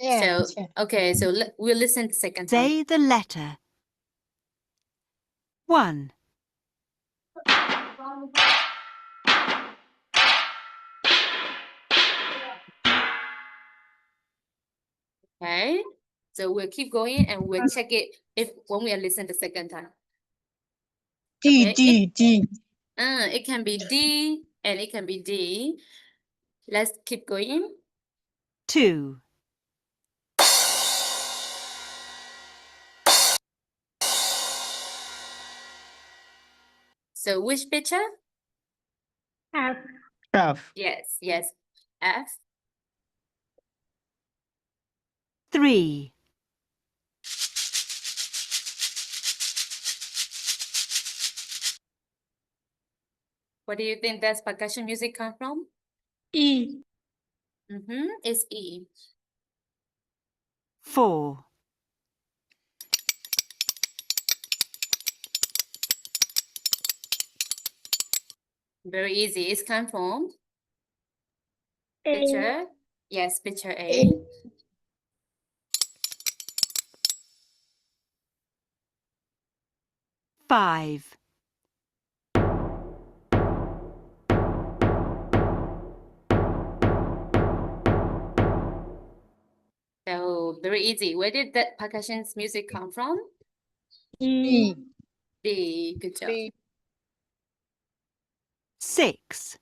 Yeah. So, teacher. okay, so we'll listen the second time. Say the letter. 1. Okay, so we'll keep going and we'll check it if when we are listening the second time. D, Okay, D, D. it can be D and it can be D. Let's keep going. 2. So which picture? F. F. Yes, yes. F. 3. What do you think that's percussion music come from? E. It's E. 4. Very easy. It's come from A. picture. Yes, picture A. 5. So very easy. Where did that percussion music come from? E. B. Good job. 6.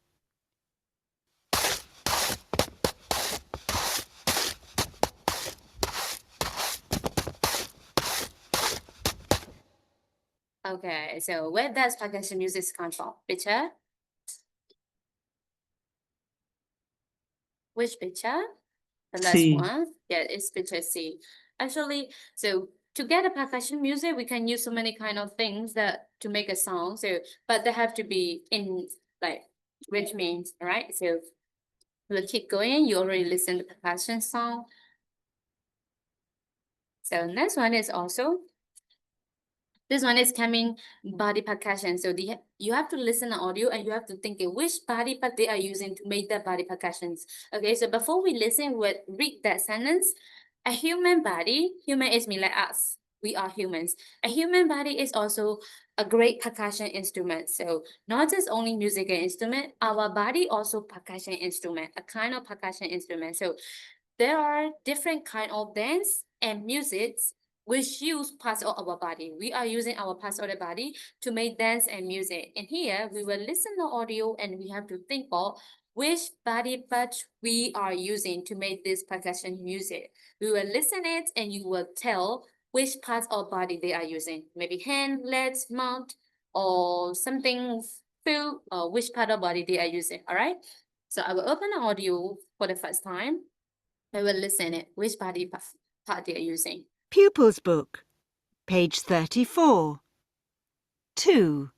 Okay, so where does percussion music come from? Picture? Which picture? The last C. one. Yeah, it's picture C. Actually, so to get a percussion music, we can use so many kind of things that to make a sound. So, but they have to be in like which means, right? So we'll keep going. You already listened to percussion song. So next one is also this one is coming body percussion. So you have to listen to audio and you have to think which body part they are using to make that body percussions. Okay, so before we listen, we'll read that sentence. A human body, human is mean like us. We are humans. A human body is also a great percussion instrument. So not just only musical instrument, our body also percussion instrument, a kind of percussion instrument. So there are different kind of dance and musics which use parts of our body. We are using our parts of the body to make dance and music. And here we will listen to audio and we have to think of which body part we are using to make this percussion music. We will listen it and you will tell which parts of body they are using. Maybe hand, legs, mouth, or something feel which part of body they are using. All right. So I will open the audio for the first time. I will listen it. Which body part they are using? Pupils Book, page 34. 2.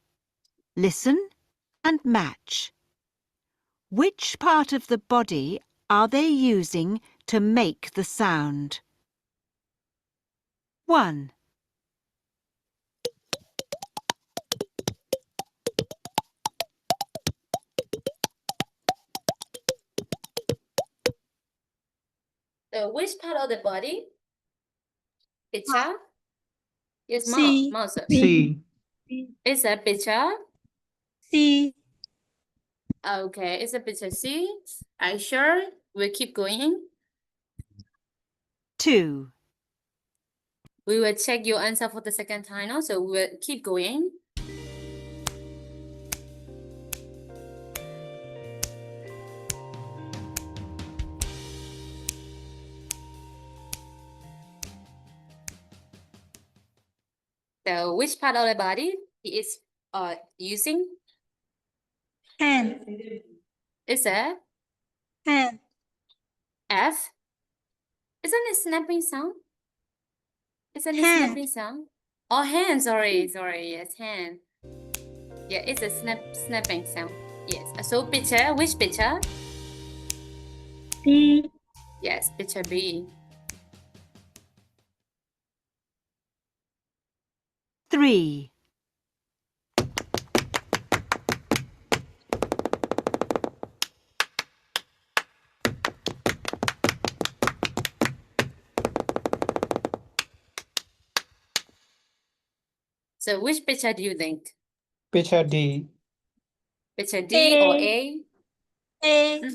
Listen and match. Which part of the body are they using to make the sound? 1. So which part of the body? Picture? Yes, C. mouse. C. It's a picture. C. Okay, it's a picture C. Are you sure? We'll keep going. 2. We will check your answer for the second time now, so we will keep going. So which part of the body he is using? Hand. It's a Hand. F. Isn't it snapping sound? Isn't it Hand. snapping sound? Oh, hand, sorry, yes, hand. Yeah, it's a snapping sound. Yes. So picture, which picture? B. Yes, picture B. 3. So which picture do you think? Picture D. Picture D or A. A? A.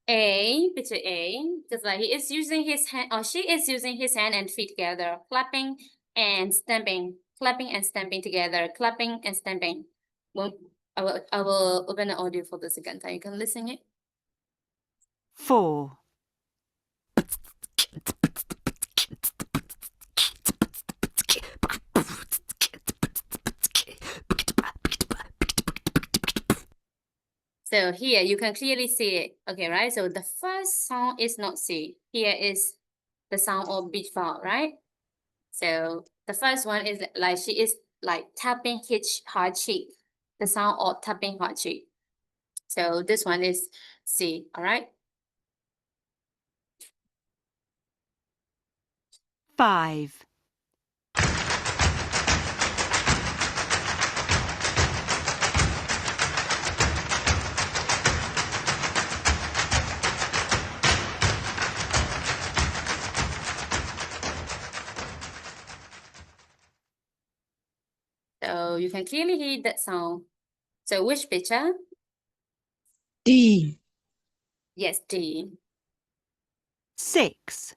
A, picture A. Just like he is using his hand or she is using his hand and feet together, clapping and stamping together, clapping and stamping. Well, I will open the audio for the second time. You can listen it. 4. So here you can clearly see it. Okay, right? So the first sound is not C. Here is the sound of beach ball, right? So the first one is like she is like tapping his heart cheek. The sound of tapping heart cheek. So this one is C, all right? 5. So you can clearly hear that sound. So which picture? D. Yes, D. 6.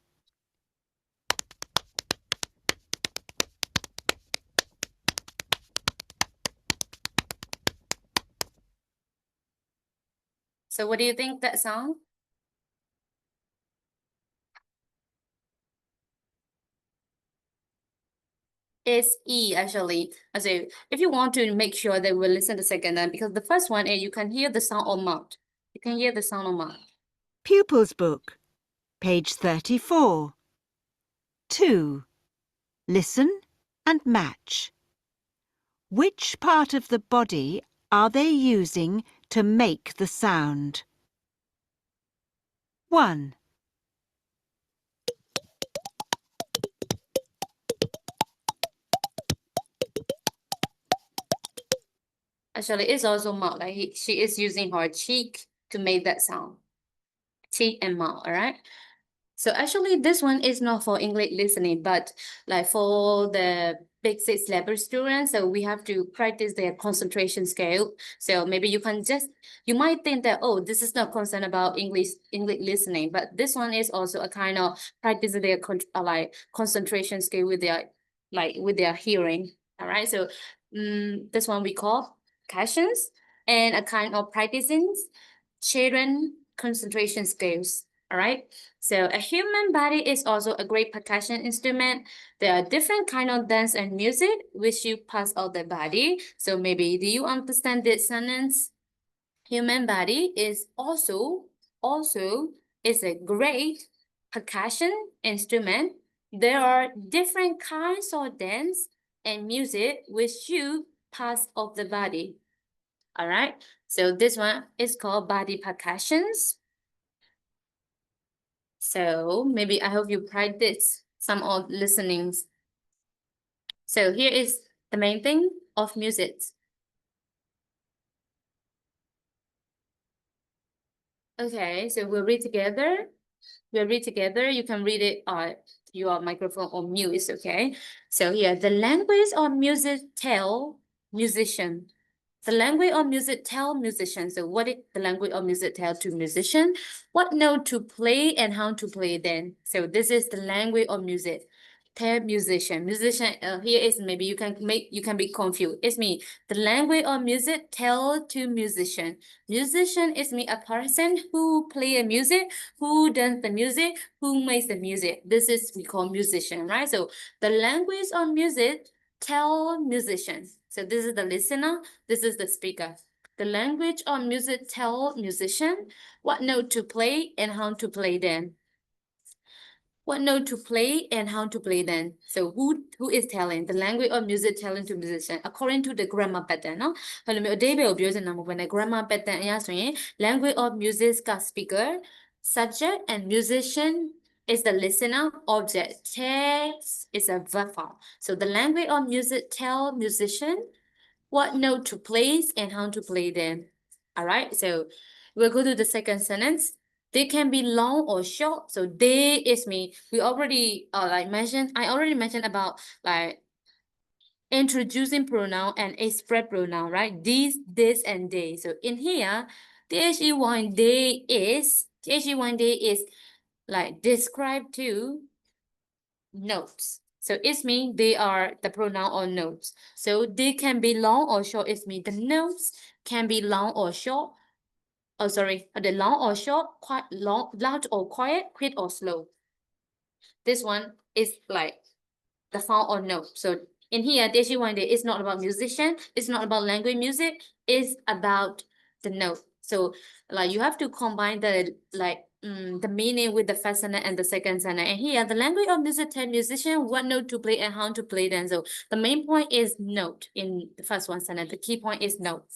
So what do you think that sound? It's E actually. So if you want to make sure that we'll listen to the second one, because the first one you can hear the sound of mouth. You can hear the sound of mouth. Pupils Book, page 34. 2. Listen and match. Which part of the body are they using to make the sound? 1. Actually, it's also mouth. Like she is using her cheek to make that sound. Cheek and mouth, all right? So actually, this one is not for English listening, but like for the big six level students, so we have to practice their concentration scale. So maybe you might think that, oh, this is not concerned about English listening, but this one is also a kind of practice their concentration scale with their hearing. All right, so this one we call questions and a kind of practicing children concentration skills. All right. So a human body is also a great percussion instrument. There are different kind of dance and music which you pass out the body. So maybe do you understand this sentence? Human body is also is a great percussion instrument. There are different kinds of dance and music which you pass off the body. All right. So this one is called body percussions. So maybe I hope you practice some of listenings. So here is the main thing of music. Okay, so we'll read together. We'll read together. You can read it your microphone on mute is okay. So here, the language of music tell musician. The language of music tell musician. So what is the language of music tell to musician? What note to play and how to play then. So this is the language of music. Tell musician. Musician here is maybe you can be confused. It's me. The language of music tell to musician. Musician is me a person who play a music, who does the music, who makes the music. This is we call musician, right? So the language of music tell musicians. So this is the listener, this is the speaker. The language of music tell musician what note to play and how to play them. What note to play and how to play them. So who is telling? The language of music telling to musician according to the grammar pattern เนาะ အဲ့လိုမျိုးအဓိပ္ပာယ်ကိုပြောချင်တာမဟုတ်ဘဲနဲ့ grammar pattern အရဆိုရင် language of music က speaker, subject and musician is the listener, object, text is a verb form. So the language of music tell musician what note to place and how to play them. All right, so we'll go to the second sentence. They can be long or short. So they is me. We already I already mentioned about like introducing pronoun and express pronoun, right? These, this, and they. So in here, the they is like describe to notes. So it means they are the pronoun or notes. So they can be long or short. It means the notes can be long or short. Oh, sorry, the long or short, quite long, loud or quiet, quick or slow. This one is like the sound or note. So in here, Deji One Day is not about musician, it's not about language music, it's about the note. So like you have to combine the meaning with the first sentence and the second sentence. And here, the language of music tell musician what note to play and how to play them. So the main point is note in the first one sentence. The key point is note.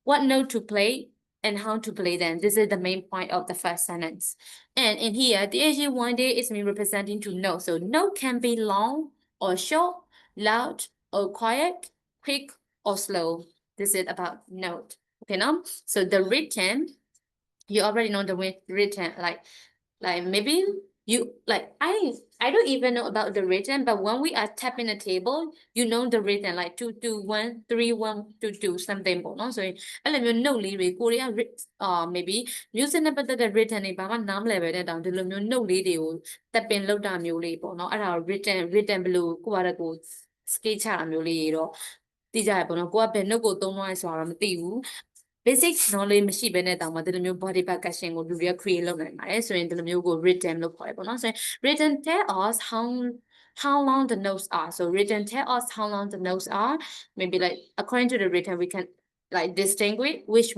What note to play and how to play them. This is the main point of the first sentence. And in here, the AG one day is me representing to note. So note can be long or short, loud or quiet, quick or slow. This is about note. Okay, now, so the written, you already know the written, like maybe you like I don't even know about the written, but when we are tapping the table, you know the written like 221 3122 something ပေါ့နော်ဆိုရင်အဲ့လိုမျိုး note လေးတွေကိုရီးယား maybe music နဲ့ပတ်သက်တဲ့ written တွေဘာမှနားမလည်ပဲနဲ့တောင်ဒီလိုမျိုး note လေးတွေကို tapping လုပ်တာမျိုးလေးပေါ့နော်အဲ့ဒါကို written ဘယ်လိုကိုယ့်ဘာကို sketch ချတာမျိုးလေးတွေတော့သိကြရပေါ့နော်ကိုကဘယ် note ကိုသုံးသွားလဲဆိုတာတော့မသိဘူးbasic knowledge မရှိဘဲနဲ့တောင်မှဒီလိုမျိုး body percussion ကိုလူတွေက create လုပ်နိုင်ပါတယ်ဆိုရင်ဒီလိုမျိုးကို written လို့ခေါ်တယ်ပေါ့နော်ဆိုရင် written tell us how long the notes are. So written tell us how long the notes are. Maybe like according to the written we can like distinguish which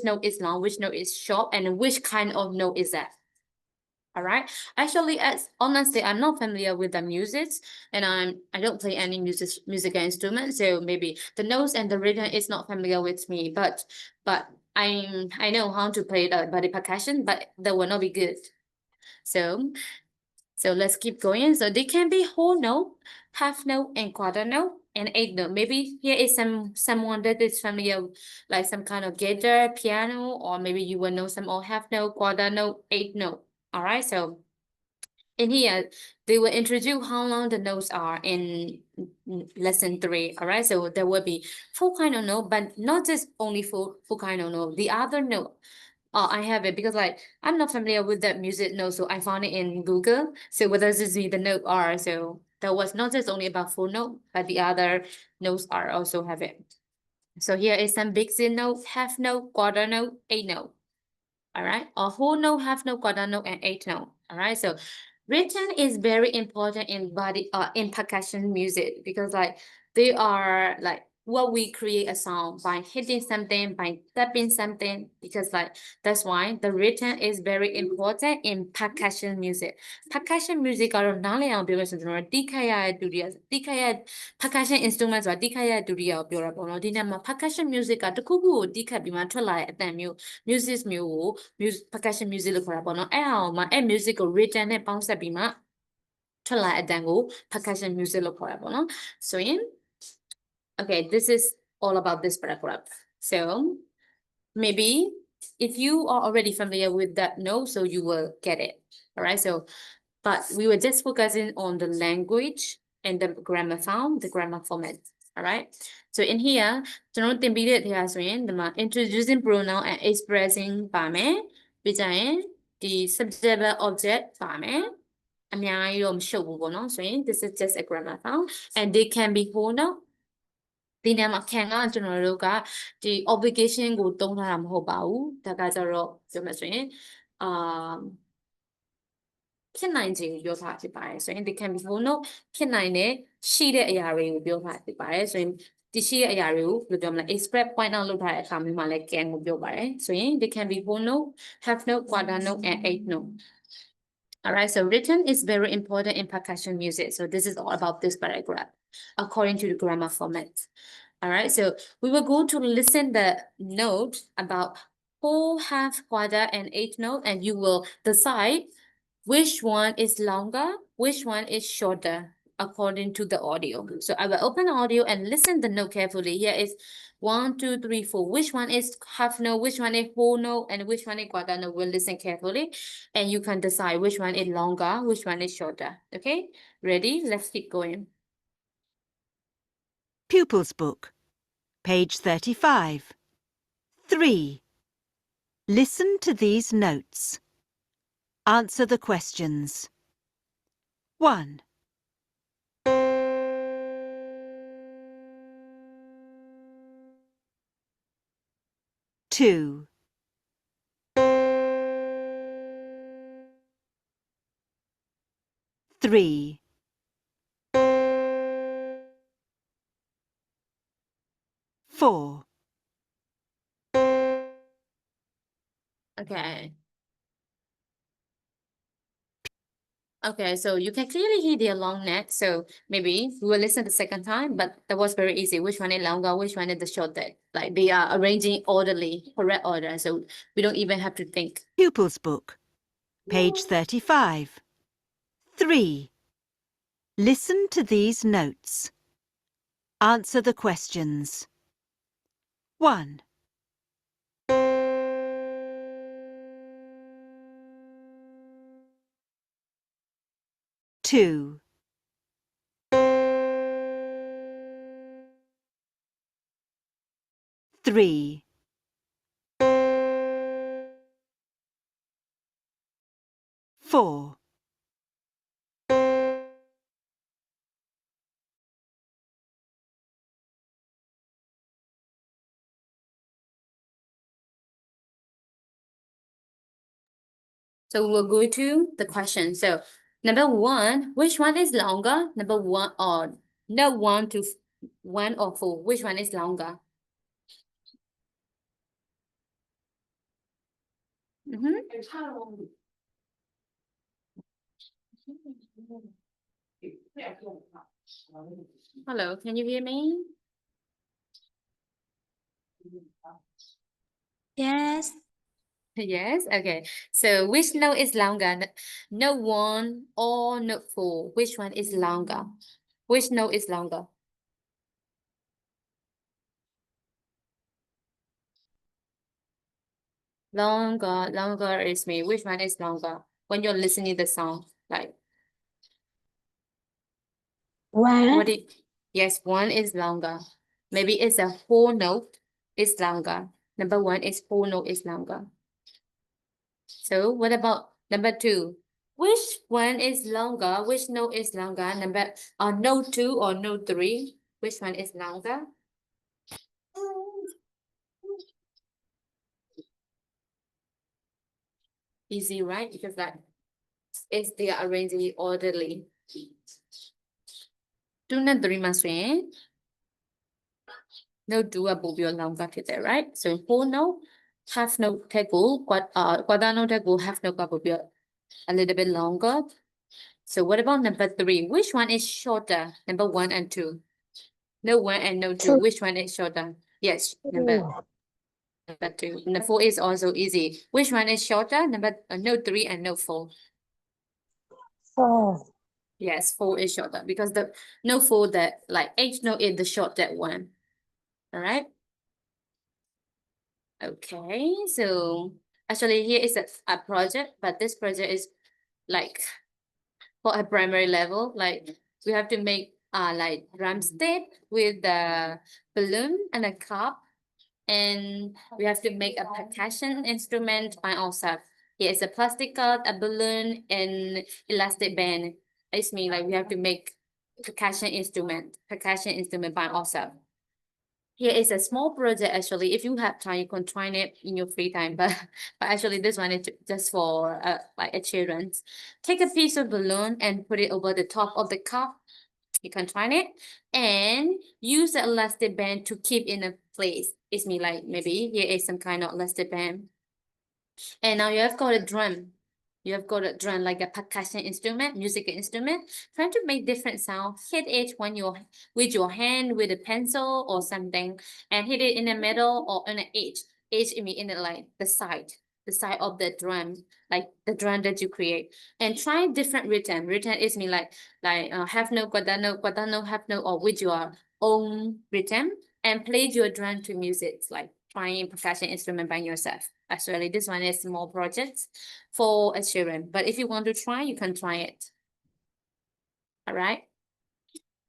note is long, which note is short, and which kind of note is that. All right. Actually, as honestly, I'm not familiar with the music, and I don't play any musical instrument, so maybe the notes and the rhythm is not familiar with me. But I know how to play the body percussion, but that will not be good. So let's keep going. So they can be whole note, half note, and quarter note, and eighth note. Maybe here is someone that is familiar, like some kind of guitar, piano, or maybe you will know some all half note, quarter note, eighth note. All right, so in here, they will introduce how long the notes are in lesson 3. All right, so there will be 4 kind of note, but not just only 4 kind of note. The other note, I have it because like I'm not familiar with that music note, so I found it in Google. So what does this mean? The note are so that was not just only about 4 note, but the other notes are also have it. So here is some basic note, half note, quarter note, eighth note. All right, a whole note, half note, quarter note, and eighth note. All right, so written is very important in percussion music because like they are like what we create a sound by hitting something, by tapping something, because like that's why the written is very important in percussion music. Percussion music ကတော့နားလည်အောင်ပြောလို့ဆိုကျွန်တော်တို့တီးခတ်ရတဲ့ဒုတိယတီးခတ်ရ percussion instrument ဆိုတာတီးခတ်ရတဲ့ဒုတိယကိုပြောတာပေါ့နော်ဒီနေ့မှာ percussion music ကတစ်ခုခုကိုတီးခတ်ပြီးမှထွက်လာတဲ့အတန်မျိုး music မျိုးကို percussion music လို့ခေါ်တာပေါ့နော်အဲ့ဟာကိုမှအဲ့ music ကို written နဲ့ပေါင်းစပ်ပြီးမှထွက်လာတဲ့အတန်ကို percussion music လို့ခေါ်တာပေါ့နော်ဆိုရင် okay this is all about this paragraph so maybe if you are already familiar with that note so you will get it all right so but we were just focusing on the language and the grammar sound the grammar format all right so in here ကျွန်တော်တင်ပြီးတဲ့တရားဆိုရင်ဒီမှာ introducing pronoun and expressing ပါမယ်ပြီးကြရင်ဒီ subject object ပါမယ်အများကြီးတော့မရှုပ်ဘူးပေါ့နော်ဆိုရင် this is just a grammar sound and they can be whole noun ဒီနေရာမှာ can ကကျွန်တော်တို့ကဒီ obligation ကိုသုံးထားတာမဟုတ်ပါဘူးဒါကကြတော့ပြောမယ်ဆိုရင်ဖြစ်နိုင်ခြင်းကိုပြောထားဖြစ်ပါတယ်ဆိုရင် they can be whole noun ဖြစ်နိုင်တဲ့ရှိတဲ့အရာတွေကိုပြောထားဖြစ်ပါတယ်ဆိုရင်ဒီရှိတဲ့အရာတွေကိုဘယ်လိုပြောမလဲ express point out လုပ်ထားတဲ့အခါမျိုးမှာလည်း can ကိုပြောပါတယ်ဆိုရင် they can be whole noun half note quarter note and eighth note all right so written is very important in percussion music so this is all about this paragraph according to the grammar format all right so we will go to listen the note about whole half quarter and eighth note and you will decide which one is longer, which one is shorter, according to the audio. So I will open the audio and listen the note carefully. Here is 1, 2, 3, 4. Which one is half note, which one is whole note, and which one is quarter note. We'll listen carefully. And you can decide which one is longer, which one is shorter. Okay? Ready? Let's keep going. Pupils Book, page 35. 3. Listen to these notes. Answer the questions. 1. 2. 3. 4. Okay. Okay, so you can clearly hear their long neck. So maybe we will listen the second time, but that was very easy. Which one is longer? Which one is the short neck? Like they are arranging orderly, correct order. So we don't even have to think. Pupils Book, page 35. 3. Listen to these notes. Answer the questions. 1, 2, 3, 4, So we'll go to the question. So number one, which one is longer? Number one or no one to 1 or 4. Which one is longer? Hello, can you hear me? Yes. Yes, okay. So which note is longer? Note 1 or note 4? Which one is longer? Which note is longer? Longer is me. Which one is longer? When you're listening the song, like One. what it yes, one is longer. Maybe it's a whole note is longer. Number one is whole note is longer. So what about number 2? Which one is longer? Which note is longer? Note 2 or note 3? Which one is longer? Easy, right? Because that is they are arranging orderly. Tuna terima kasih. No dua bubil longer kita, right? So whole note, half note tegul, quadano tegul, half note bubil a little bit longer. So what about number 3? Which one is shorter? Number 1 and 2. No 1 and no 2. Two. Which one is shorter? Yes, number 2. Number 4 is also easy. Which one is shorter? Note 3 and note 4. 4. Yes, 4 is shorter because the note 4 that like H note is the shorter one. All right. Okay, so actually here is a project, but this project is like for a primary level. Like we have to make like drumstick with the balloon and a cup, and we have to make a percussion instrument by ourselves. Here is a plastic cup, a balloon, and elastic band. It's mean like we have to make percussion instrument by ourselves. Here is a small project actually. If you have time, you can try it in your free time. But actually, this one is just for like a children's. Take a piece of balloon and put it over the top of the cup. You can try it and use the elastic band to keep in a place. It's me like maybe here is some kind of elastic band. And now you have got a drum. You have got a drum like a percussion instrument, musical instrument. Trying to make different sound. Hit it when you're with your hand, with a pencil or something, and hit it in the middle or on the edge. Edge I mean in the like the side of the drum, like the drum that you create. And try different rhythm. Rhythm is mean like half note, quarter note, quarter note, half note, or with your own rhythm, and play your drum to music, like trying percussion instrument by yourself. Actually, this one is small projects for a children. But if you want to try, you can try it. All right.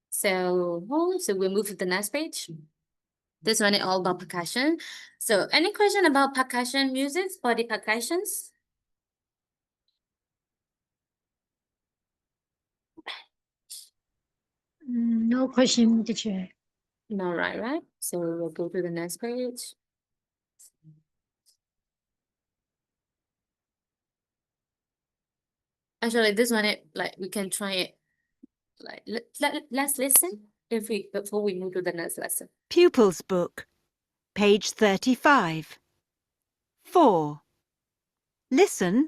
So we'll move to the next page. This one is all about percussion. So any question about percussion music, body percussions? No question, teacher. No, right? So we'll go to the next page. Actually, this one, like we can try it. Like let's listen before we move to the next lesson. Pupils Book, page 35. 4. Listen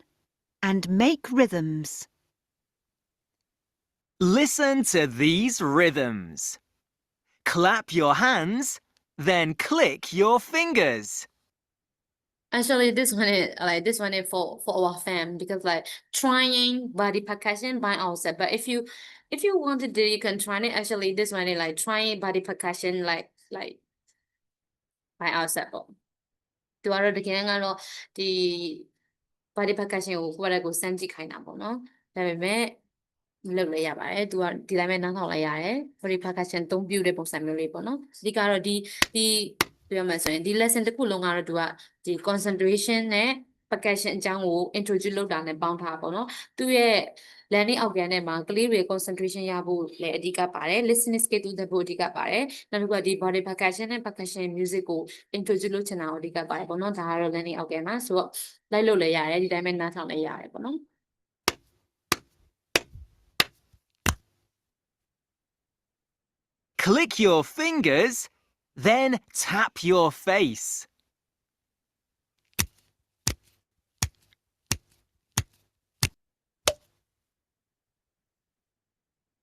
and make rhythms. Listen to these rhythms. Clap your hands, then click your fingers. Actually, this one is for our fam because like trying body percussion by ourselves. But if you want to do, you can try it. Actually, this one is like trying body percussion like by ourselves ပေါ့သူကတော့တကယ်ကတော့ဒီ body percussion ကိုကိုယ့်ကိုယ်စမ်းကြည့်ခိုင်းတာပေါ့နော်ဒါပေမဲ့မလုပ်လဲရပါတယ်သူကဒီတိုင်းပဲနားထောင်လိုက်ရတယ် body percussion သုံးပြုတဲ့ပုံစံမျိုးလေးပေါ့နော်အဓိကတော့ဒီပြောမှဆိုရင်ဒီ lesson တစ်ခုလုံးကတော့သူကဒီ concentration နဲ့ percussion အကြောင်းကို introduce လုပ်တာနဲ့ပေါင်းထားပါပေါ့နော်သူရဲ့ learning outcome ထဲမှာကလေးတွေ concentration ရဖို့လည်းအဓိကပါတယ် listening skill တိုးတက်ဖို့အဓိကပါတယ်နောက်တစ်ခုကဒီ body percussion နဲ့ percussion music ကို introduce လုပ်ချင်တာကိုအဓိကပါတယ်ပေါ့နော်ဒါကတော့ learning outcome မှာဆိုတော့လိုက်လို့လည်းရတယ်ဒီတိုင်းပဲနားထောင်လည်းရတယ်ပေါ့နော် Click your fingers, then tap your face.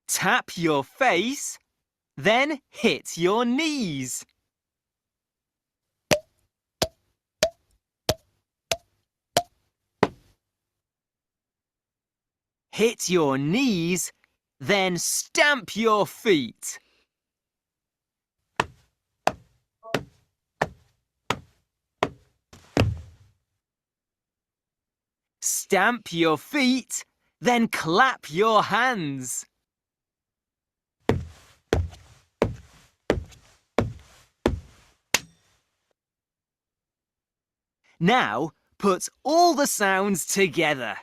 Tap your face, then hit your knees. Hit your knees, then stamp your feet. Stamp your feet, then clap your hands. Now, put all the sounds together.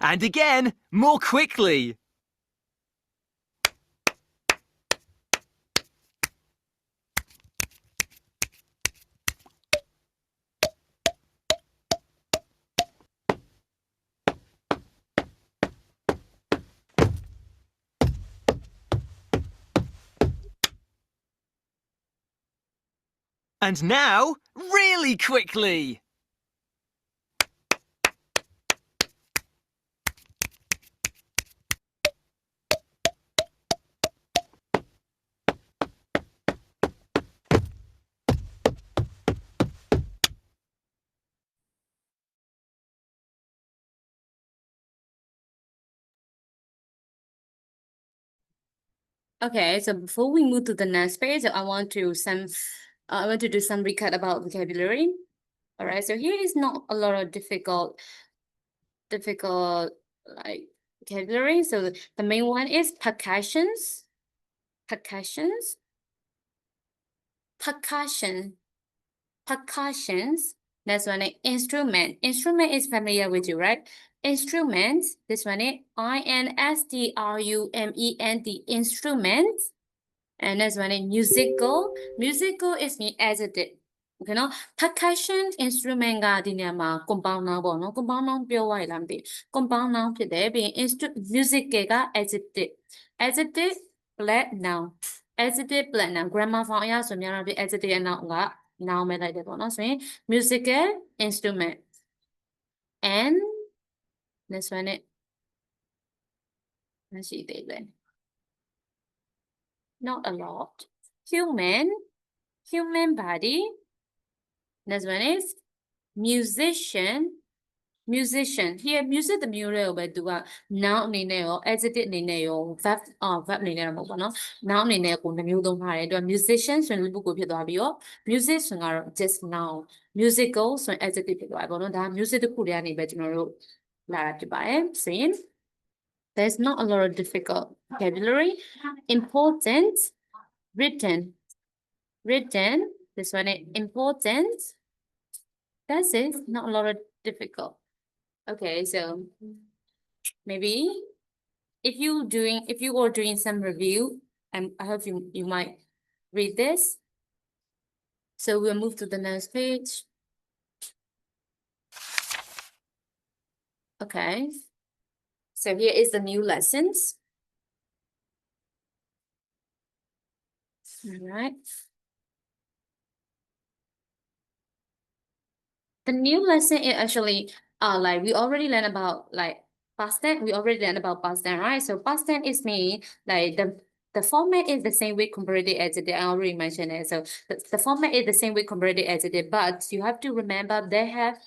And again, more quickly. And now, really quickly. Okay, so before we move to the next page, I want to do some recap about vocabulary. All right, so here is not a lot of difficult like vocabulary. So the main one is percussions, percussions, percussions. Next one is instrument. Instrument is familiar with you, right? Instruments. This one is instrument. Instruments. And next one is musical. Musical is mean adjective. Okay, no? Percussion instrument ကဒီနေရာမှာ compound noun ပေါ့နော် compound noun ပြောရလားမသိ compound noun ဖြစ်တယ်ပြီးရင် musical က adjective adjective plus noun adjective plus noun grammar form အရဆိုများတော့ဒီ adjective ရဲ့နောက်က noun ပဲလိုက်တယ်ပေါ့နော်ဆိုရင် musical instrument and next one နဲ့မရှိသေးဘူး not a lot human body. Next one is musician. Here music တမျိုးလေးကိုပဲသူက noun အနေနဲ့ရော adjective အနေနဲ့ရော verb အနေနဲ့တော့မဟုတ်ပါနော် noun အနေနဲ့ကိုနှမျိုးသုံးထားတယ်သူက musician ဆိုရင်လူပုဂ္ဂိုလ်ဖြစ်သွားပြီးတော့ music ဆိုရင်ကတော့ just noun musical ဆိုရင် adjective ဖြစ်သွားပြီပေါ့နော်ဒါ music တစ်ခုတည်းကနေပဲကျွန်တော်တို့လာတာဖြစ်ပါတယ်ဆိုရင် there's not a lot of difficult vocabulary. Important, written. This one is important. That's it. Not a lot of difficult. Okay, so maybe if you are doing some review, I hope you might read this. So we'll move to the next page. Okay. So here is the new lessons. All right. The new lesson is actually like we already learned about like past tense. We already learned about past tense, right? So past tense is mean like the format is the same with comparative adjective. I already mentioned it. So the format is the same with comparative adjective, but you have to remember they have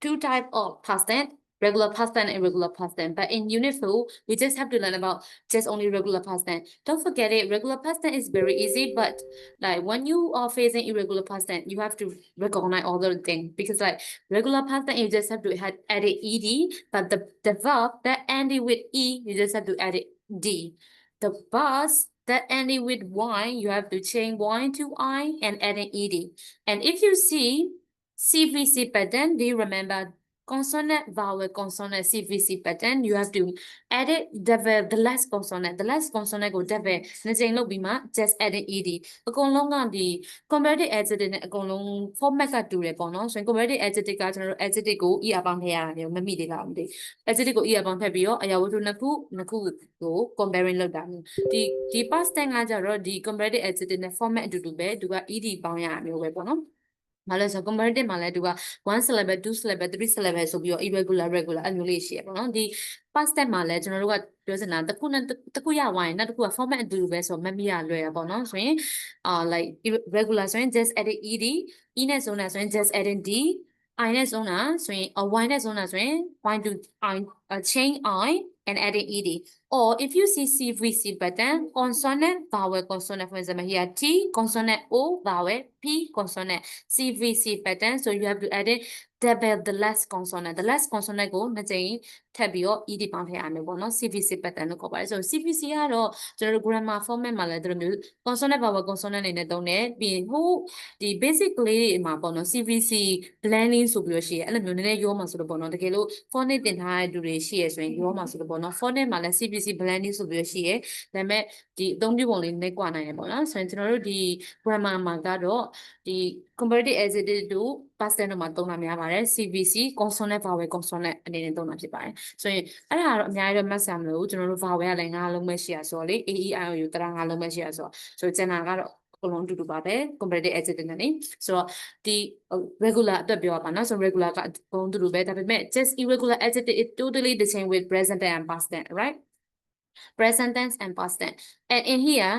two types of past tense, regular past tense and irregular past tense. But in Unit 4, we just have to learn about just only regular past tense. Don't forget it, regular past tense is very easy, but like when you are facing irregular past tense, you have to recognize all the things because like regular past tense, you just have to add it ed, but the verb that ending with e, you just have to add it d. The verbs that ending with y, you have to change y to I and add an ed. And if you see CVC pattern, do you remember consonant, vowel, consonant, CVC pattern? You have to add it, the last consonant. The last consonant go devel. Just add an ed. အကုန်လုံးကဒီ comparative adjective နဲ့အကုန်လုံး format ကတူတယ်ပေါ့နော်။ဆိုရင် comparative adjective ကကျွန်တော်တို့ adjective ကို er ပေါင်းထည့်ရတာမျိုးမမိသေးလားမသိ။ adjective ကို er ပေါင်းထည့်ပြီးတော့အရာဝတ္ထုနှစ်ခုကို comparing လုပ်တာမျိုး။ဒီ past tense ကကြတော့ဒီ comparative adjective နဲ့ format အတူတူပဲသူက ed ပေါင်းရတာမျိုးပဲပေါ့နော်။ ဘာလို့ဆို comparative မှာလည်းသူက1 syllable 2 syllable 3 syllable ဆိုပြီးတော့ irregular regular အဲ့မျိုးလေးရှိရပေါ့နော်ဒီ past tense မှာလည်းကျွန်တော်တို့ကပြောစင်တာတစ်ခုနဲ့တစ်ခုရဝိုင်းနောက်တစ်ခုက format အတူတူပဲဆိုမမိရလွယ်ရပေါ့နော်ဆိုရင်like regular ဆိုရင် just add ed e နဲ့ဆုံးတာဆိုရင် just add d I နဲ့ဆုံးတာဆိုရင် y နဲ့ဆုံးတာဆိုရင် y to I change I and add ed or if you see CVC pattern consonant vowel consonant for example here T consonant O vowel P consonant CVC pattern so you have to add it the last consonant ကိုနှစ်ကြိမ်ထပ်ပြီးတော့ ed ပေါင်းထည့်ရမယ်ပေါ့နော် CVC pattern လို့ခေါ်ပါတယ်ဆို CVC ကတော့ကျွန်တော်တို့ grammar format မှာလည်းဒီလိုမျိုး consonant vowel consonant တွေနဲ့သုံးတယ်ပြီးရင်ဟိုဒီ basic ကလေးတွေမှာပေါ့နော် CVC blending ဆိုပြီးတော့ရှိရအဲ့လိုမျိုးနည်းနည်းရောမှာဆိုတော့ပေါ့နော်တကယ်လို့ phonics တင်ထားတဲ့လူတွေရှိရဆိုရင်ရောမှာဆိုတော့ပေါ့နော် phonics မှာလည်း CVC blending ဆိုပြီးတော့ရှိရဒါပေမဲ့ဒီအသုံးပြုပုံလေးနည်းကွာနိုင်တယ်ပေါ့နော်ဆိုရင်ကျွန်တော်တို့ဒီ grammar မှာကတော့ဒီ comparative adjective တို့ past tense တို့မှာသုံးတာများပါတယ် CVC consonant vowel consonant အနေနဲ့သုံးတာဖြစ်ပါတယ်ဆိုရင်အဲ့ဒါကတော့အများကြီးတော့မှတ်စရာမလိုဘူးကျွန်တော်တို့ vowel ကလည်း၅လုံးပဲရှိရဆိုတော့လေ A E I O U တရာ၅လုံးပဲရှိရဆိုတော့ဆိုကျန်တာကတော့အကုန်လုံးအတူတူပါပဲ comparative adjective နဲ့နေဆိုတော့ဒီ regular အတွက်ပြောပါနော်ဆို regular ကအကုန်အတူတူပဲဒါပေမဲ့ just irregular adjective is totally the same with present tense and past tense right present tense and past tense and in here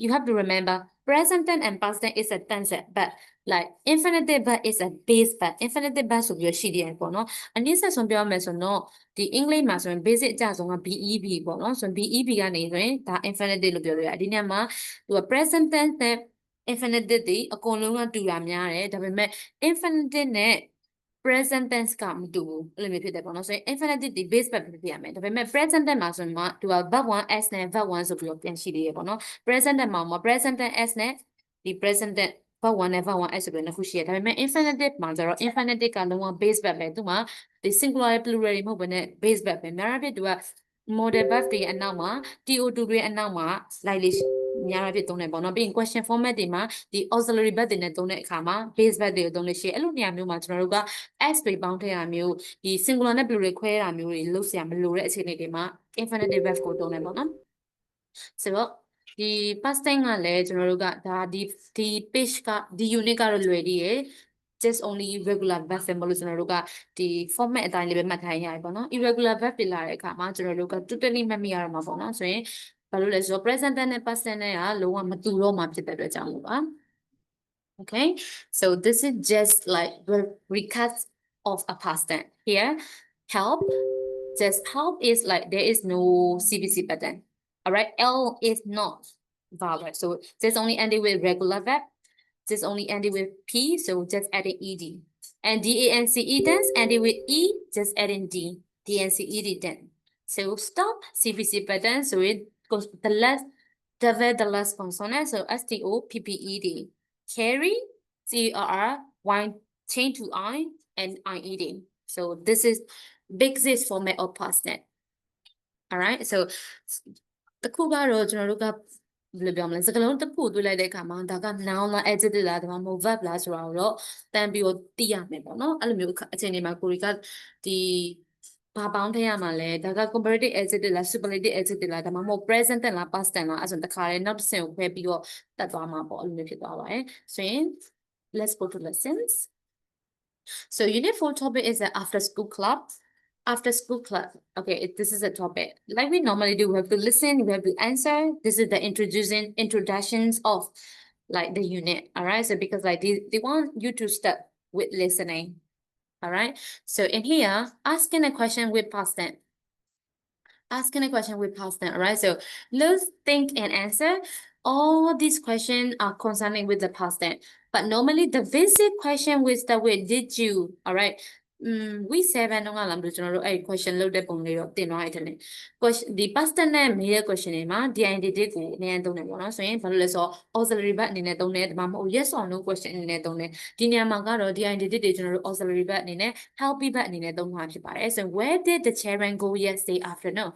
you have to remember present tense and past tense is a tense but like infinitive verb is a base verb infinitive verb ဆိုပြီးရရှိတယ်ပေါ့နော်အနည်းဆက်ဆုံးပြောမယ်ဆိုတော့ဒီ English မှာဆိုရင် basic အကျဆုံးက BEB ပေါ့နော်ဆိုရင် BEB ကနေဆိုရင်ဒါ infinitive လို့ပြောလို့ရတယ်ဒီနေ့မှာသူက present tense နဲ့ infinitive တွေအကုန်လုံးကတူတာများတယ်ဒါပေမဲ့ infinitive နဲ့ present tense ကမတူဘူးအဲ့လိုမျိုးဖြစ်တယ်ပေါ့နော်ဆိုရင် infinitive ဒီ base verb ဖြစ်ရမယ်ဒါပေမဲ့ present tense မှာဆိုရင်သူက verb 1 s နဲ့ verb 1ဆိုပြီးတော့ပြန်ရှိသေးတယ်ပေါ့နော် present tense မှာ present tense s နဲ့ဒီ present tense verb 1နဲ့ verb 1 s ဆိုပြီးတော့နှစ်ခုရှိတယ်ဒါပေမဲ့ infinitive မှာကျတော့ infinitive ကလုံးဝ base verb ပဲသူမှာဒီ singular plural တွေမဟုတ်ဘဲနဲ့ base verb ပဲများပြည့်သူက model verb တွေအနောက်မှာ to2 တွေအနောက်မှာလိုက်လေများပြည့်သုံးတယ်ပေါ့နော်ပြီးရင် question format တွေမှာဒီ auxiliary verb တွေနဲ့သုံးတဲ့အခါမှာ base verb တွေကိုသုံးလို့ရှိရင်အဲ့လိုနေရာမျိုးမှာကျွန်တော်တို့က s တွေပေါင်းထည့်ရမျိုးဒီ singular နဲ့ plural ခွဲတာမျိုးတွေလုပ်စရာမလိုတဲ့အခြေအနေတွေမှာ infinitive verb ကိုသုံးတယ်ပေါ့နော်ဆိုတော့ဒီ past tense ကလည်းကျွန်တော်တို့ကဒါဒီ page ကဒီ unit ကတော့လွယ်သေးရယ် just only regular verb ပဲမလို့ကျွန်တော်တို့ကဒီ format အတိုင်းလေးပဲမှတ်ထားရတယ်ပေါ့နော် irregular verb တွေလာတဲ့အခါမှာကျွန်တော်တို့က totally မှတ်မိရတော့မှာပေါ့နော်ဆိုရင်ဘာလို့လဲဆိုတော့ present tense နဲ့ past tense နဲ့ကလုံးဝမတူတော့မှာဖြစ်တဲ့အတွက်ကြောင့်လို့ပါ okay so this is just like the recap of a past tense here help just help is like there is no CVC pattern all right L is not vowel so just only ending with regular verb just only ending with P so just adding ed and dance dance ending with E just adding D dance then so stop CVC pattern so it goes the last consonant so STOPPED carry CRR Y change to I and IED so this is basic format of past tense all right so တခုကတော့ကျွန်တော်တို့ကဘယ်လိုပြောမလဲစကားလုံးတစ်ခုတွေ့လိုက်တဲ့အခါမှာဒါက noun လား adjective လားဒါမှမဟုတ် verb လားဆိုတာကိုတော့တန်းပြီးတော့သိရမယ်ပေါ့နော်အဲ့လိုမျိုးအချိန်တွေမှာကိုရီကဒီဘာပေါင်းထည့်ရမှာလဲဒါက comparative adjective လား superlative adjective လားဒါမှမဟုတ် present tense လား past tense လားအဲ့ဆိုတခါလေနောက်တစ်ဆင့်ကိုခွဲပြီးတော့တက်သွားမှာပေါ့အဲ့လိုမျိုးဖြစ်သွားပါတယ်ဆိုရင် let's go to lessons so unit 4 topic is the after school club after school club okay this is a topic like we normally do we have to listen we have to answer this is the introductions of like the unit all right so because like they want you to start with listening all right so in here asking a question with past tense asking a question with past tense all right so let's think and answer all these questions are concerning with the past tense but normally the basic question will start with did you all right we 7တော့ကလာမလို့ကျွန်တော်တို့အဲ့ question လုပ်တဲ့ပုံလေးတော့တင်သွားရတယ် question ဒီ past tense နဲ့မေးတဲ့ question တွေမှာ did ကိုအနည်းသုံးတယ်ပေါ့နော်ဆိုရင်ဘာလို့လဲဆိုတော့ auxiliary verb အနေနဲ့သုံးတယ်ဒါမှမဟုတ် yes or no question အနေနဲ့သုံးတယ်ဒီနေရာမှာကတော့ did တွေကျွန်တော်တို့ auxiliary verb အနေနဲ့ helpy verb အနေနဲ့သုံးမှာဖြစ်ပါတယ် so where did the children go yesterday afternoon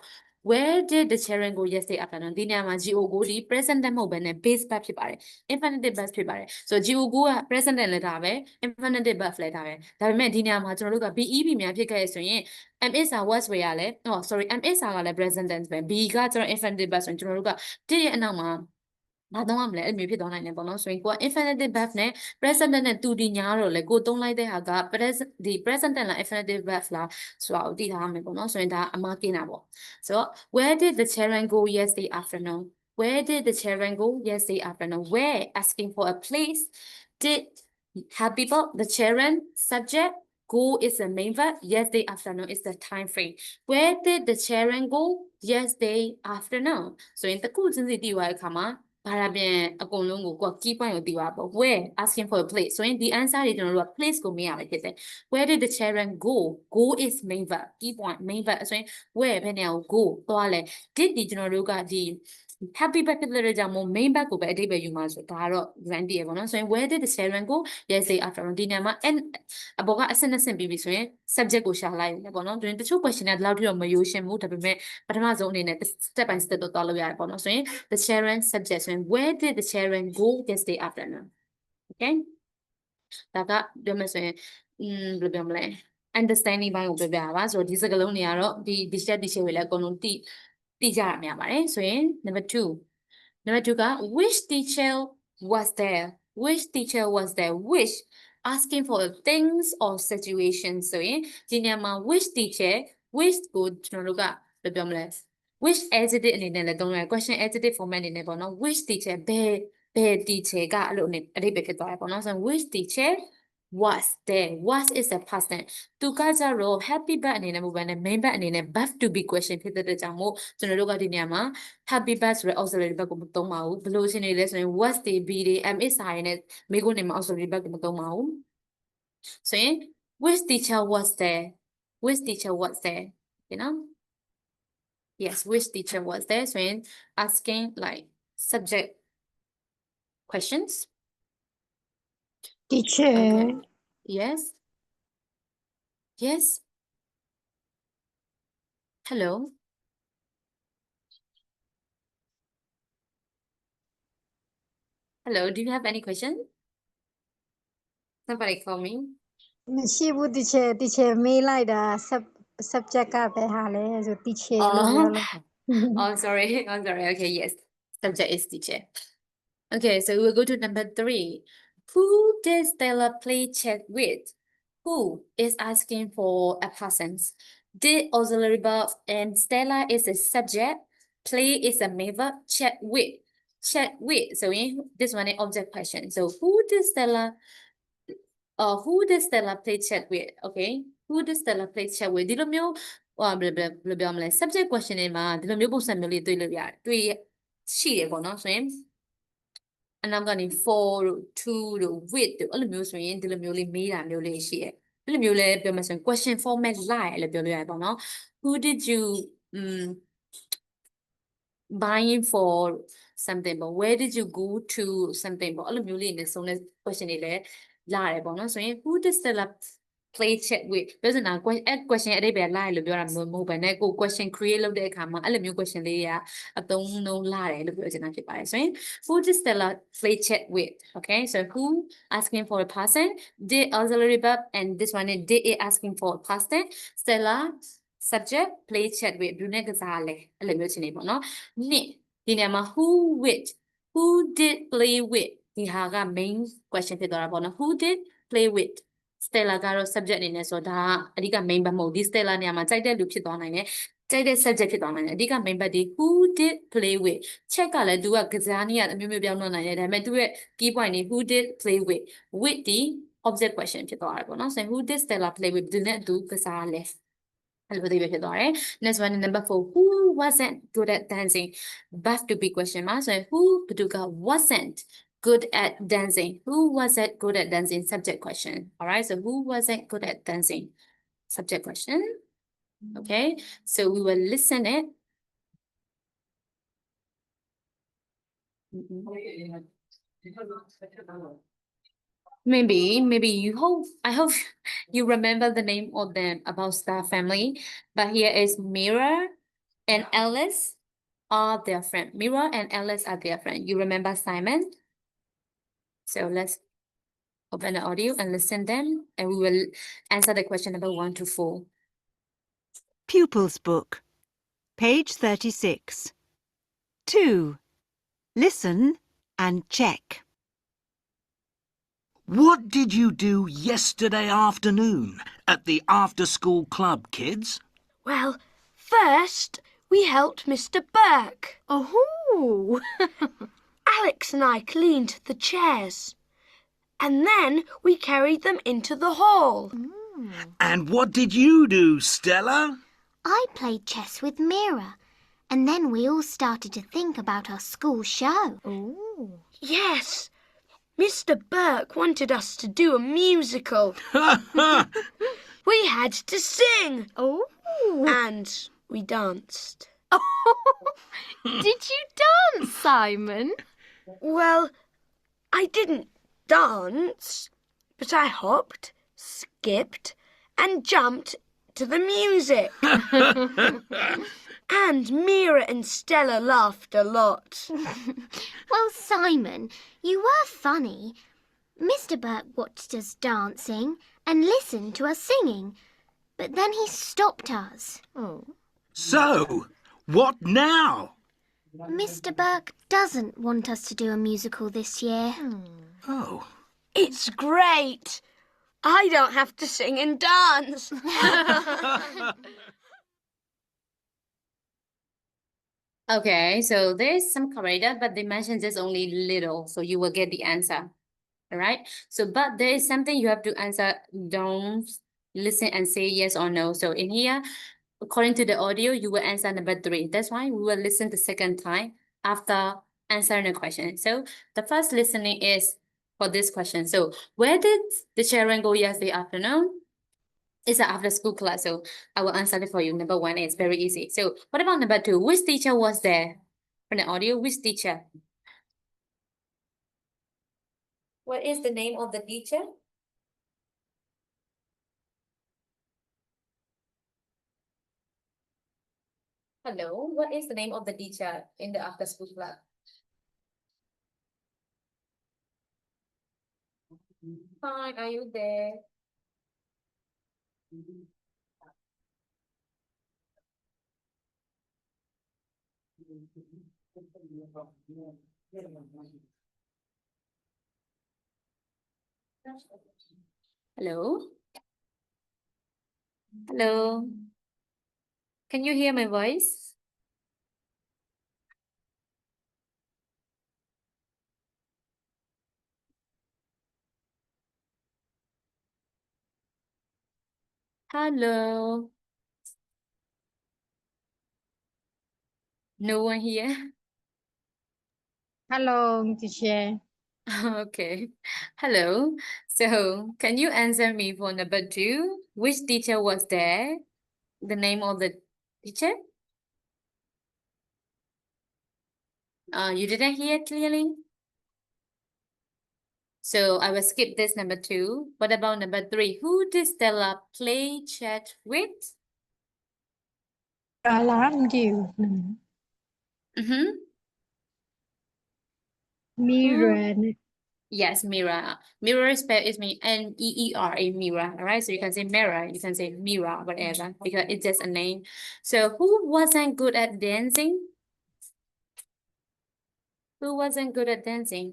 where did the children go yesterday afternoon ဒီနေရာမှာ go ကိုဒီ present tense မဟုတ်ဘဲနဲ့ base verb ဖြစ်ပါတယ် infinitive verb ဖြစ်ပါတယ် so go က present tense လည်းဒါပဲ infinitive verb လည်းဒါပဲဒါပေမဲ့ဒီနေရာမှာကျွန်တော်တို့က BEB များဖြစ်ခဲ့ဆိုရင် am is are was were ရလဲ oh sorry am is are ကလည်း present tense ပဲ B ကကျွန်တော် infinitive verb ဆိုရင်ကျွန်တော်တို့ကတစ်ရဲ့အနောက်မှာဘာသုံးရမလဲအဲ့မျိုးဖြစ်သွားနိုင်တယ်ပေါ့နော်ဆိုရင်ကိုက infinitive verb နဲ့ present tense နဲ့တူတည်ညာတော့လေကိုသုံးလိုက်တဲ့ဟာက present tense လား infinitive verb လားဆိုတာကိုသိထားရမယ်ပေါ့နော်ဆိုရင်ဒါအမှားကင်းတာပေါ့ so where did the children go yesterday afternoon where did the children go yesterday afternoon where asking for a place did have people the children subject go is the main verb yesterday afternoon is the time frame where did the children go yesterday afternoon so in တခုချင်းစီတည်သွားတဲ့အခါမှာဘာလာပြန်အကုန်လုံးကို key point ကိုတည်သွားပေါ့ where asking for a place ဆိုရင်ဒီ answer တွေကျွန်တော်တို့က place ကိုမေးရမယ်ဖြစ်တယ် where did the children go is main verb key point main verb ဆိုရင် where ဘယ်နေရာကို go သွားလဲ did ဒီကျွန်တော်တို့ကဒီ happy verb ဖြစ်တဲ့ကြောင့်မို့ main verb ကိုပဲအဓိပ္ပာယ်ယူမှာဆိုဒါကတော့ guarantee ရပေါ့နော်ဆိုရင် where did the children go yesterday afternoon ဒီနေရာမှာ and အပေါ်ကအဆင့်နှစ်ပြီးပြီဆိုရင် subject ကိုရှာလိုက်တယ်ပေါ့နော်ဒီတချို့ question တွေဒီလောက်ထိတော့မရိုးရှင်းဘူးဒါပေမဲ့ပထမဆုံးအနေနဲ့ step by step တော့သွားလို့ရတယ်ပေါ့နော်ဆိုရင် the children subject ဆိုရင် where did the children go yesterday afternoon okay ဒါကပြောမယ်ဆိုရင်ဘယ်လိုပြောမလဲ understanding ဘိုင်းကိုပြောပြရပါဆိုတော့ဒီစကားလုံးတွေကတော့ဒီ step တွေလည်းအကုန်လုံးသိကြရမှာပါတယ်ဆိုရင် number 2 က which teacher was there which teacher was there which asking for things or situations ဆိုရင်ဒီနေရာမှာ which teacher which ကိုကျွန်တော်တို့ကဘယ်လိုပြောမလဲ which adjective အနေနဲ့လည်းသုံးရတယ် question adjective format အနေနဲ့ပေါ့နော် which teacher ဘယ် teacher ကအဲ့လိုအနေအဓိပ္ပာယ်ဖြစ်သွားတယ်ပေါ့နော်ဆိုရင် which teacher was there was is a past tense သူကကြတော့ happy verb အနေနဲ့မဟုတ်ဘဲနဲ့ main verb အနေနဲ့ verb to be question ဖြစ်တဲ့ကြောင့်မို့ကျွန်တော်တို့ကဒီနေရာမှာ happy verb ဆိုတဲ့ auxiliary verb ကိုမသုံးပါဘူးဘယ်လိုရှင်းနေလဲဆိုရင် was တွေ be တွေ am is are နဲ့မိကုန်းနေမှာ auxiliary verb ကိုမသုံးပါဘူးဆိုရင် which teacher was there which teacher was there you know yes which teacher was there so in asking like subject questions teacher okay yes yes hello hello do you have any question somebody call me မရှိဘူး teacher မေးလိုက်တာ subject ကပဲဟာလဲဆို teacher လို့ပြောလို့ oh sorry okay yes subject is teacher okay so we'll go to number 3 who did Stella play chat with who is asking for a person did auxiliary verb and Stella is a subject play is a main verb chat with so this one is object question so who did Stella play chat with okay who did Stella play chat with ဒီလိုမျိုးဘယ်လိုပြောမလဲ subject question တွေမှာဒီလိုမျိုးပုံစံမျိုးလေးတွေ့လို့ရတယ်တွေ့ရှိတယ်ပေါ့နော်ဆိုရင်အနောက်ကနေ for တို့ to တို့ with တို့အဲ့လိုမျိုးဆိုရင်ဒီလိုမျိုးလေးမေးတာမျိုးလေးရှိတယ်အဲ့လိုမျိုးလဲပြောမှဆိုရင် question format လိုက်လို့ပြောလို့ရတယ်ပေါ့နော် who did you buying for something but where did you go to something ပေါ့အဲ့လိုမျိုးလေးနဲ့ဆုံးတဲ့ question တွေလည်းလာတယ်ပေါ့နော်ဆိုရင် who did Stella play chat with ပြောစင်တာ question အဓိပ္ပာယ်လာလို့ပြောတာမဟုတ်ဘဲနဲ့ကို question create လုပ်တဲ့အခါမှာအဲ့လိုမျိုး question လေးတွေကအသုံးနှုန်းလာတယ်လို့ပြောချင်တာဖြစ်ပါတယ်ဆိုရင် who did Stella play chat with okay so who asking for a past tense did auxiliary verb and this one is did it asking for a past tense Stella subject play chat with ဘယ်နဲ့ကစားလဲအဲ့လိုမျိုးချင်နေပေါ့နော်နှစ်ဒီနေရာမှာ who with who did play with ဒီဟာက main question ဖြစ်သွားတာပေါ့နော် who did play with Stella ကတော့ subject အနေနဲ့ဆိုတော့ဒါကအဓိက main ဘတ်မဟုတ်ဒီ Stella နေရာမှာကြိုက်တဲ့လူဖြစ်သွားနိုင်တယ်ကြိုက်တဲ့ subject ဖြစ်သွားနိုင်တယ်အဓိက main ဘတ်ဒီ who did play with check ကလည်းသူကကစားနည်းအမျိုးမျိုးပြောင်းလဲနိုင်တယ်ဒါပေမဲ့သူရဲ့ key point နေ who did play with ဒီ object question ဖြစ်သွားတယ်ပေါ့နော်ဆိုရင် who did Stella play with ဒီနဲ့သူကစားလဲအဲ့လိုဖြစ်သွားတယ် next one number 4 who wasn't good at dancing back to be question မှာဆိုရင် who ဘယ်သူက wasn't good at dancing who wasn't good at dancing subject question all right so who wasn't good at dancing subject question okay so we will listen it maybe I hope you remember the name of them about Star family but here is Mira and Alice are their friend Mira and Alice are their friend you remember Simon so let's open the audio and listen them and we will answer the question number 1 to 4 Pupils Book, page 36. 2. Listen and check. What did you do yesterday afternoon at the after-school club, kids? Well, first we helped Mr. Burke. Oh! Alex and I cleaned the chairs. And then we carried them into the hall. And what did you do, Stella? I played chess with Mira, and then we all started to think about our school show. Oh. Yes, Mr. Burke wanted us to do a musical. We had to sing. Oh. And we danced. Did you dance, Simon? Well, I didn't dance, but I hopped, skipped, and jumped to the music. And Mira and Stella laughed a lot. Well, Simon, you were funny. Mr. Burke watched us dancing and listened to us singing, but then he stopped us. Oh. So, what now? Mr. Burke doesn't want us to do a musical this year. Oh. It's great. I don't have to sing and dance. okay so there's some corrector but they mentioned just only little so you will get the answer all right so but there is something you have to answer don't listen and say yes or no so in here according to the audio you will answer number 3 that's why we will listen the second time after answering the question so the first listening is for this question so where did the children go yesterday afternoon it's an after school class so I will answer it for you number 1 is very easy so what about number 2 which teacher was there from the audio which teacher what is the name of the teacher hello what is the name of the teacher in the after school class hi are you there hello hello can you hear my voice hello no one here Hello, teacher. okay hello so can you answer me for number 2 which teacher was there the name of the teacher you didn't hear clearly So I will skip this number 2. What about number 3? Who did Stella play chat with? ကာလာမကြည့်ဘူး Mm-hmm. မီရနဲ့ Yes, mirror. Mirror spell is MEERA, mirror. Alright, so you can say mirror, you can say mirror, whatever, because it's just a name. So who wasn't good at dancing? Who wasn't good at dancing?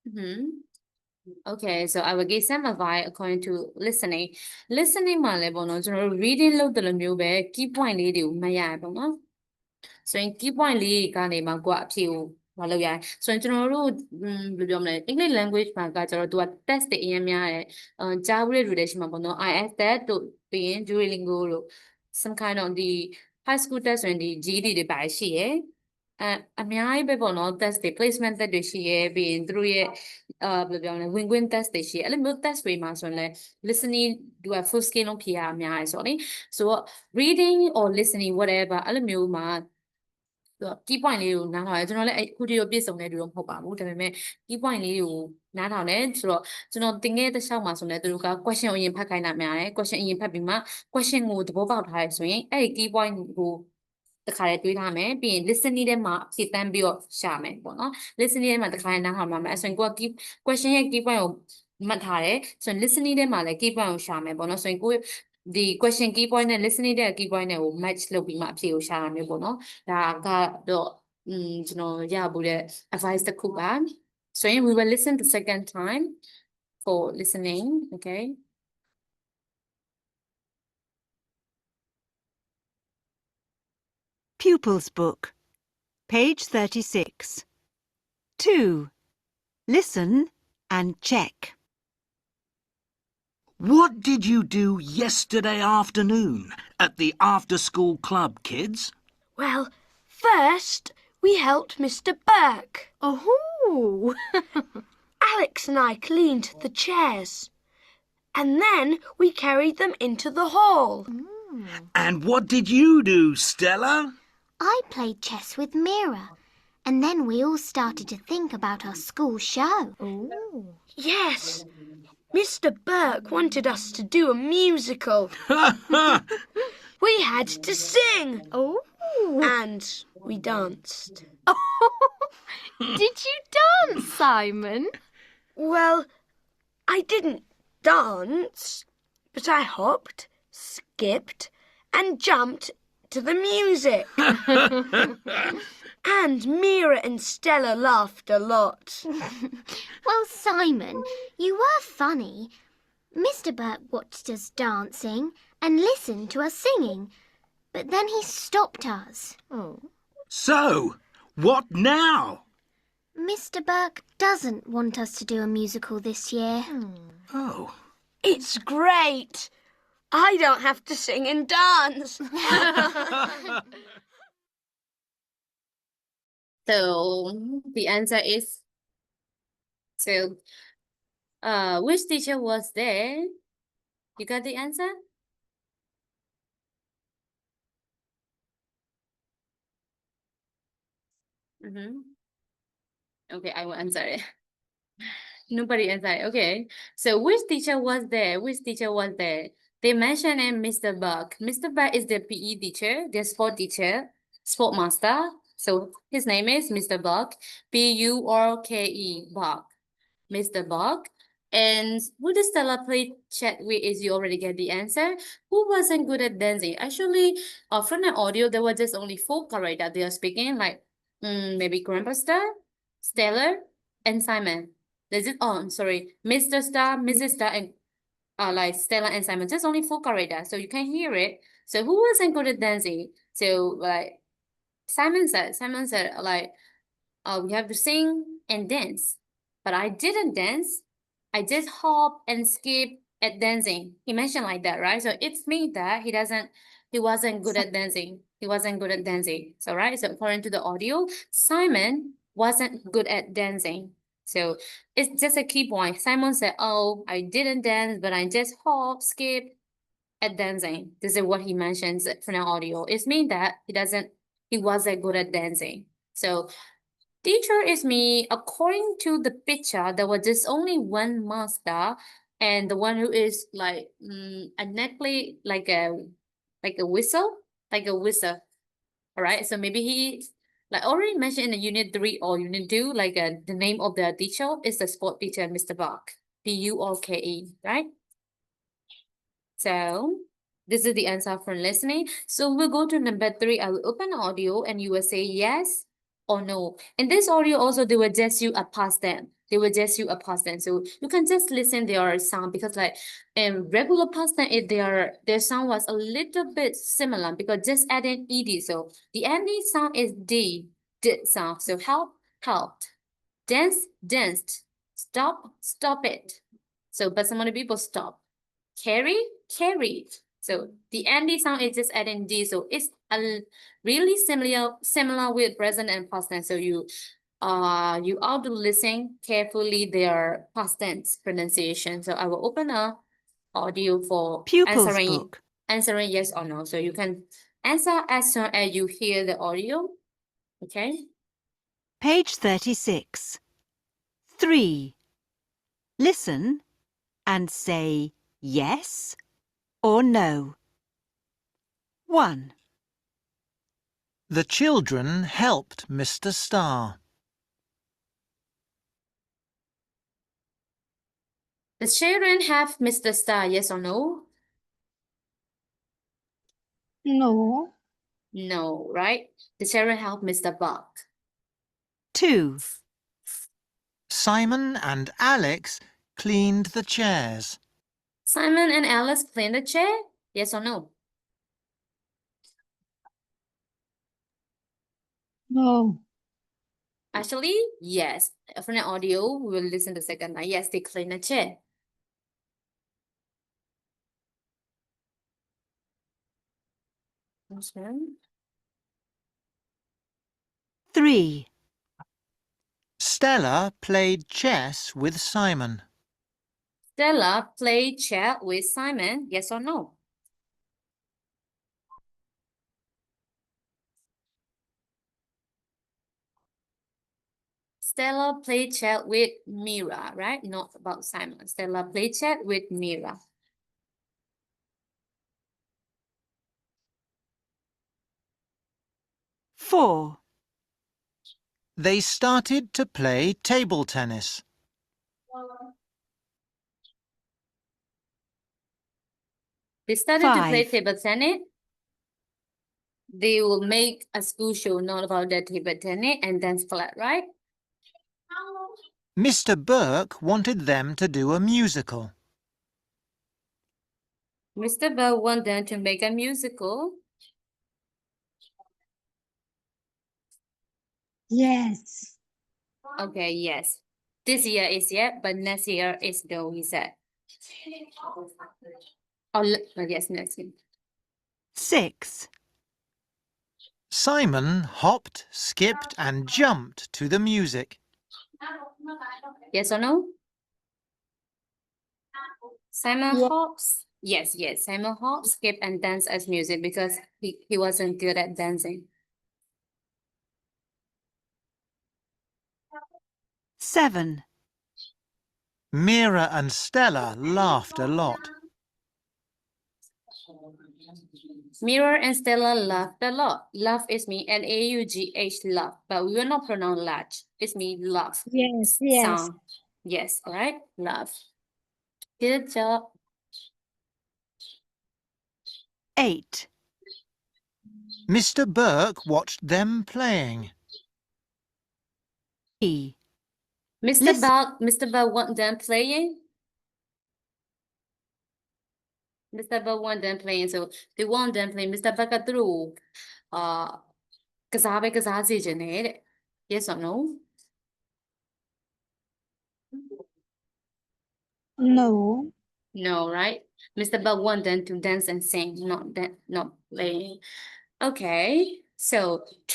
Mm-hmm. Okay, so I will give some advice according to listening. Listening မှာလည်းပေါ့နော်ကျွန်တော်တို့ reading လုပ်တယ်လို့မျိုးပဲ key point လေးတွေကိုမှတ်ရရပေါ့နော်ဆိုရင် key point လေးတွေကနေမှကိုကအဖြေကိုမလုပ်ရဆိုရင်ကျွန်တော်တို့ဘယ်လိုပြောမလဲ English language မှာကကျတော့သူက test တွေအရင်များတယ်ကြားဘူးတဲ့လူတွေရှိမှာပေါ့နော် IS test တို့ပြီးရင် Duolingo တို့ some kind of ဒီ high school test ဆိုရင်ဒီ GED တွေပါရှိရယ်အများကြီးပဲပေါ့နော် test တွေ placement test တွေရှိရယ်ပြီးရင်သူတို့ရဲ့ဘယ်လိုပြောမလဲ win win test တွေရှိရယ်အဲ့လိုမျိုး test တွေမှာဆိုရင်လည်း listening သူက full scale လုံးဖြေရအများကြီးဆိုတော့လေဆိုတော့ reading or listening whatever အဲ့လိုမျိုးမှာkey point လေးကိုနားထောင်ရဲကျွန်တော်လည်းအခုတည်းကိုပြည့်စုံတဲ့လူတော့မဟုတ်ပါဘူးဒါပေမဲ့ key point လေးကိုနားထောင်တယ်ဆိုတော့ကျွန်တော်တင်ခဲ့တဲ့ရှောက်မှာဆိုလည်းသူတို့က question ကိုအရင်ဖတ်ခိုင်းတာများတယ် question အရင်ဖတ်ပြီးမှ question ကိုသဘောပေါက်ထားရဆိုရင်အဲ့ဒီ key point ကိုတခါလေးတွေးထားမယ်ပြီးရင် listening ထဲမှာဖြည့်တန်းပြီးတော့ရှာမယ်ပေါ့နော် listening ထဲမှာတခါလေးနားထောင်ပါမယ်အဲ့ဆိုရင်ကိုက question ရဲ့ key point ကိုမှတ်ထားတယ်ဆိုရင် listening ထဲမှာလည်း key point ကိုရှာမယ်ပေါ့နော်ဆိုရင်ကိုဒီ question key point နဲ့ listening တဲ့ key point နဲ့ကို match လုပ်ပြီးမှအဖြေကိုရှာတာမျိုးပေါ့နော်ဒါကတော့ကျွန်တော်ရဖို့တဲ့ advice တစ်ခုပါဆိုရင် we will listen the second time for listening okay Pupils Book, page 36. 2. Listen and check. What did you do yesterday afternoon at the after-school club, kids? Well, first we helped Mr. Burke. Oh, Alex and I cleaned the chairs. And then we carried them into the hall. And what did you do, Stella? I played chess with Mira, and then we all started to think about our school show. Yes, Mr. Burke wanted us to do a musical. We had to sing. And we danced. Did you dance, Simon? Well, I didn't dance, but I hopped, skipped, and jumped to the music. And Mira and Stella laughed a lot. Well, Simon, you were funny. Mr. Burke watched us dancing and listened to us singing, but then he stopped us. So, what now? Mr. Burke doesn't want us to do a musical this year. Oh. It's great. I don't have to sing and dance. so the answer is so which teacher was there you got the answer okay I will answer it nobody answered okay so which teacher was there they mentioned Mr. Buck. Mr. Buck is the PE teacher, the sport teacher, sport master. So his name is Mr. Buck, B-U-R-K-E, Buck, Mr. Buck. And who did Stella play chat with is you already get the answer. Who wasn't good at dancing? Actually, from the audio, there were just only 4 characters they are speaking, like maybe Grandpa Star, Stella, and Simon. Is it? Oh, I'm sorry, Mr. Star, Mrs. Star, and like Stella and Simon, just only 4 characters, so you can hear it. So who wasn't good at dancing? So like Simon said like we have to sing and dance, but I didn't dance. I just hop and skip at dancing. He mentioned like that, right? So it's me that he wasn't good at dancing. He wasn't good at dancing. So right. So according to the audio, Simon wasn't good at dancing. So it's just a key point. Simon said, oh, I didn't dance, but I just hop, skip at dancing. This is what he mentions from the audio. It means that he wasn't good at dancing. So Teacher is me. According to the picture, there was just only one master, and the one who is like a necklace, like a whistle, like a whistle. All right. So maybe he like already mentioned in the unit 3 or unit 2, like the name of the teacher is the sport teacher, Mr. Buck. Buke, right? So this is the answer for listening. So we'll go to number 3. I will open audio and you will say yes or no. In this audio also, they will just use a past tense. They will just use a past tense. So you can just listen their sound because like in regular past tense, their sound was a little bit similar because just adding ed. So the ending sound is d, did sound. So helped, dance, danced, stop it. So but some other people stop. Carry, carried. So the ending sound is just adding d. So it's really similar with present and past tense. So you ought to listen carefully their past tense pronunciation. So I will open a audio for Pupils Book. answering yes or no. So you can answer as soon as you hear the audio. Okay. Page 36. 3. Listen and say yes or no. 1, The children helped Mr. Star. The children have Mr. Star, yes or no? No. No, right? The children have Mr. Buck. 2, Simon and Alex cleaned the chairs. Simon and Alice clean the chair, yes or no? No. Actually, yes. From the audio, we will listen to the second line. Yes, they clean the chair. Awesome. 3, Stella played chess with Simon. Stella played chess with Simon, yes or no? Stella played chess with Mira, right? Not about Simon. Stella played chess with Mira. Four, They started to play table tennis. They started to play 5, table tennis. They will make a school show not about the table tennis and dance flat, right? Mr. Burke wanted them to do a musical. Mr. Bell wanted them to make a musical. Yes. Okay, yes. This year is yes, but next year is no, he said. Oh, yes, next year. 6, Simon hopped, skipped and jumped to the music. Yes or no? Simon Yeah. hops. Yes, yes. Simon hops, skip, and dance as music because he wasn't good at dancing. 7, Mira and Stella laughed a lot. Mirror and Stella laughed a lot. Laugh is me, L-A-U-G-H, laugh. But we will not pronounce large. It's me, laugh. Yes. Yes. Sound. Yes, all right? Laugh. Good job. 8, Mr. Burke watched them playing. E, Mr. Bell want them playing. Mr. Bell want them playing, so they want them playing. Mr. Bell ကသူတို့ကစားပဲကစားစေချင်တယ်တဲ့ Yes or no? No. No, right? Mr. Bell want them to dance and sing, not playing. Okay, so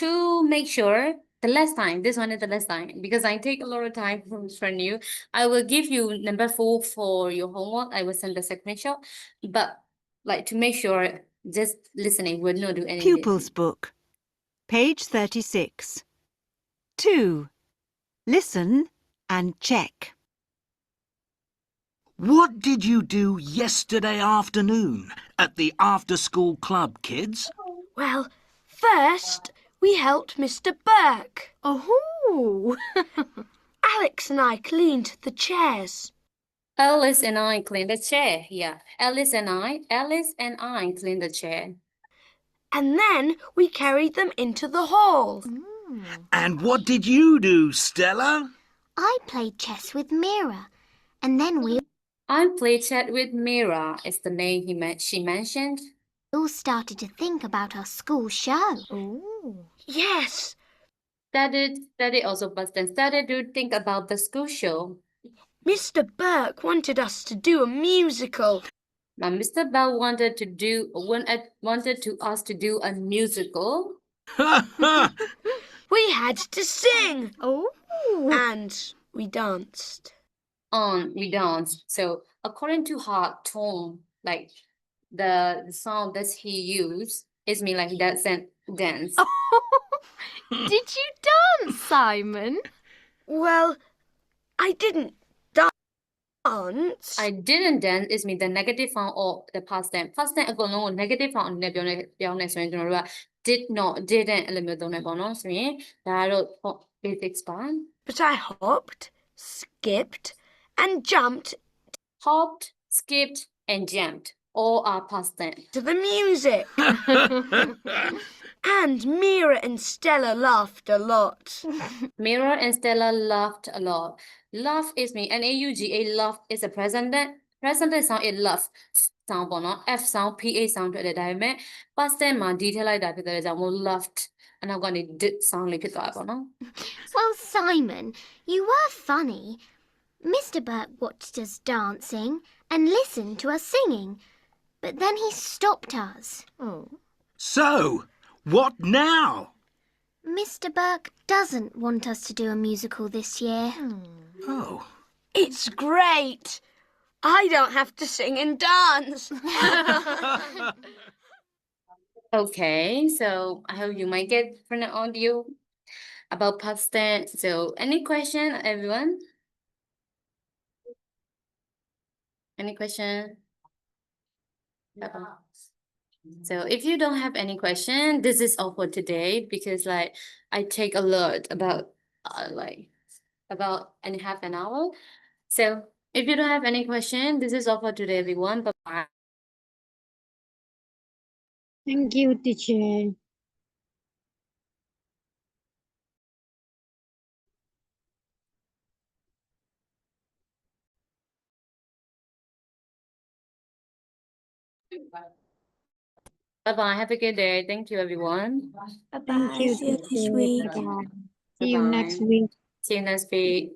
to make sure the last time, this one is the last time, because I take a lot of time from you. I will give you number 4 for your homework. I will send the screenshot, but like to make sure, just listening will not do anything. Pupils Book. Page 36. 2. Listen and check. What did you do yesterday afternoon at the after-school club, kids? Well, first we helped Mr. Burke. Oh. Alex and I cleaned the chairs. Alice and I clean the chair. Yeah, Alice and I clean the chair. And then we carried them into the hall. And what did you do, Stella? I played chess with Mira, and then we I play chat with Mira. Is the name she mentioned. all started to think about our school show. Oh. Yes, Studied also, but then started to think about the school show. Mr. Burke wanted us to do a musical. Now, Mr. Bell wanted us to do a musical. We had to sing Oh. and we danced. We danced. So according to her tone, like the song that he used, is me like that dance. Did you dance, Simon? Well, I didn't dance. I didn't dance is me the negative form or the past tense. Past tense အကုန်လုံးကို negative form အနေနဲ့ပြောင်းနေဆိုရင်ကျွန်တော်တို့က did not didn't အဲ့လိုမျိုးသုံးနေပေါ့နော်ဆိုရင်ဒါကတော့ basics ပါ But I hopped, skipped, and jumped hopped, skipped and jumped all are past tense. to the music. And Mira and Stella laughed a lot. Mira and Stella laughed a lot. Laugh is me N-A-U-G-A laugh is a present tense sound it laugh sound ပေါ့နော် F sound PA sound ထွက်တယ်ဒါပေမဲ့ past tense မှာ D ထည့်လိုက်တာဖြစ်တဲ့ကြောင့်မို့ laughed အနောက်ကနေ did sound လေးဖြစ်သွားတယ်ပေါ့နော် Well, Simon, you were funny. Mr. Burke watched us dancing and listened to us singing, but then he stopped us. Oh. So, what now? Mr. Burke doesn't want us to do a musical this year. Oh. It's great. I don't have to sing and dance. Okay, so I hope you might get from the audio about past tense. So any question, everyone? Any question? So if you don't have any question, this is all for today because like I take a lot about and half an hour. So if you don't have any question, this is all for today, everyone. Bye bye. Thank you, teacher. Bye bye. Have a good day. Thank you, everyone. Thank you, See you teacher. this week. Bye-bye. See you next Bye-bye. week. See you next week.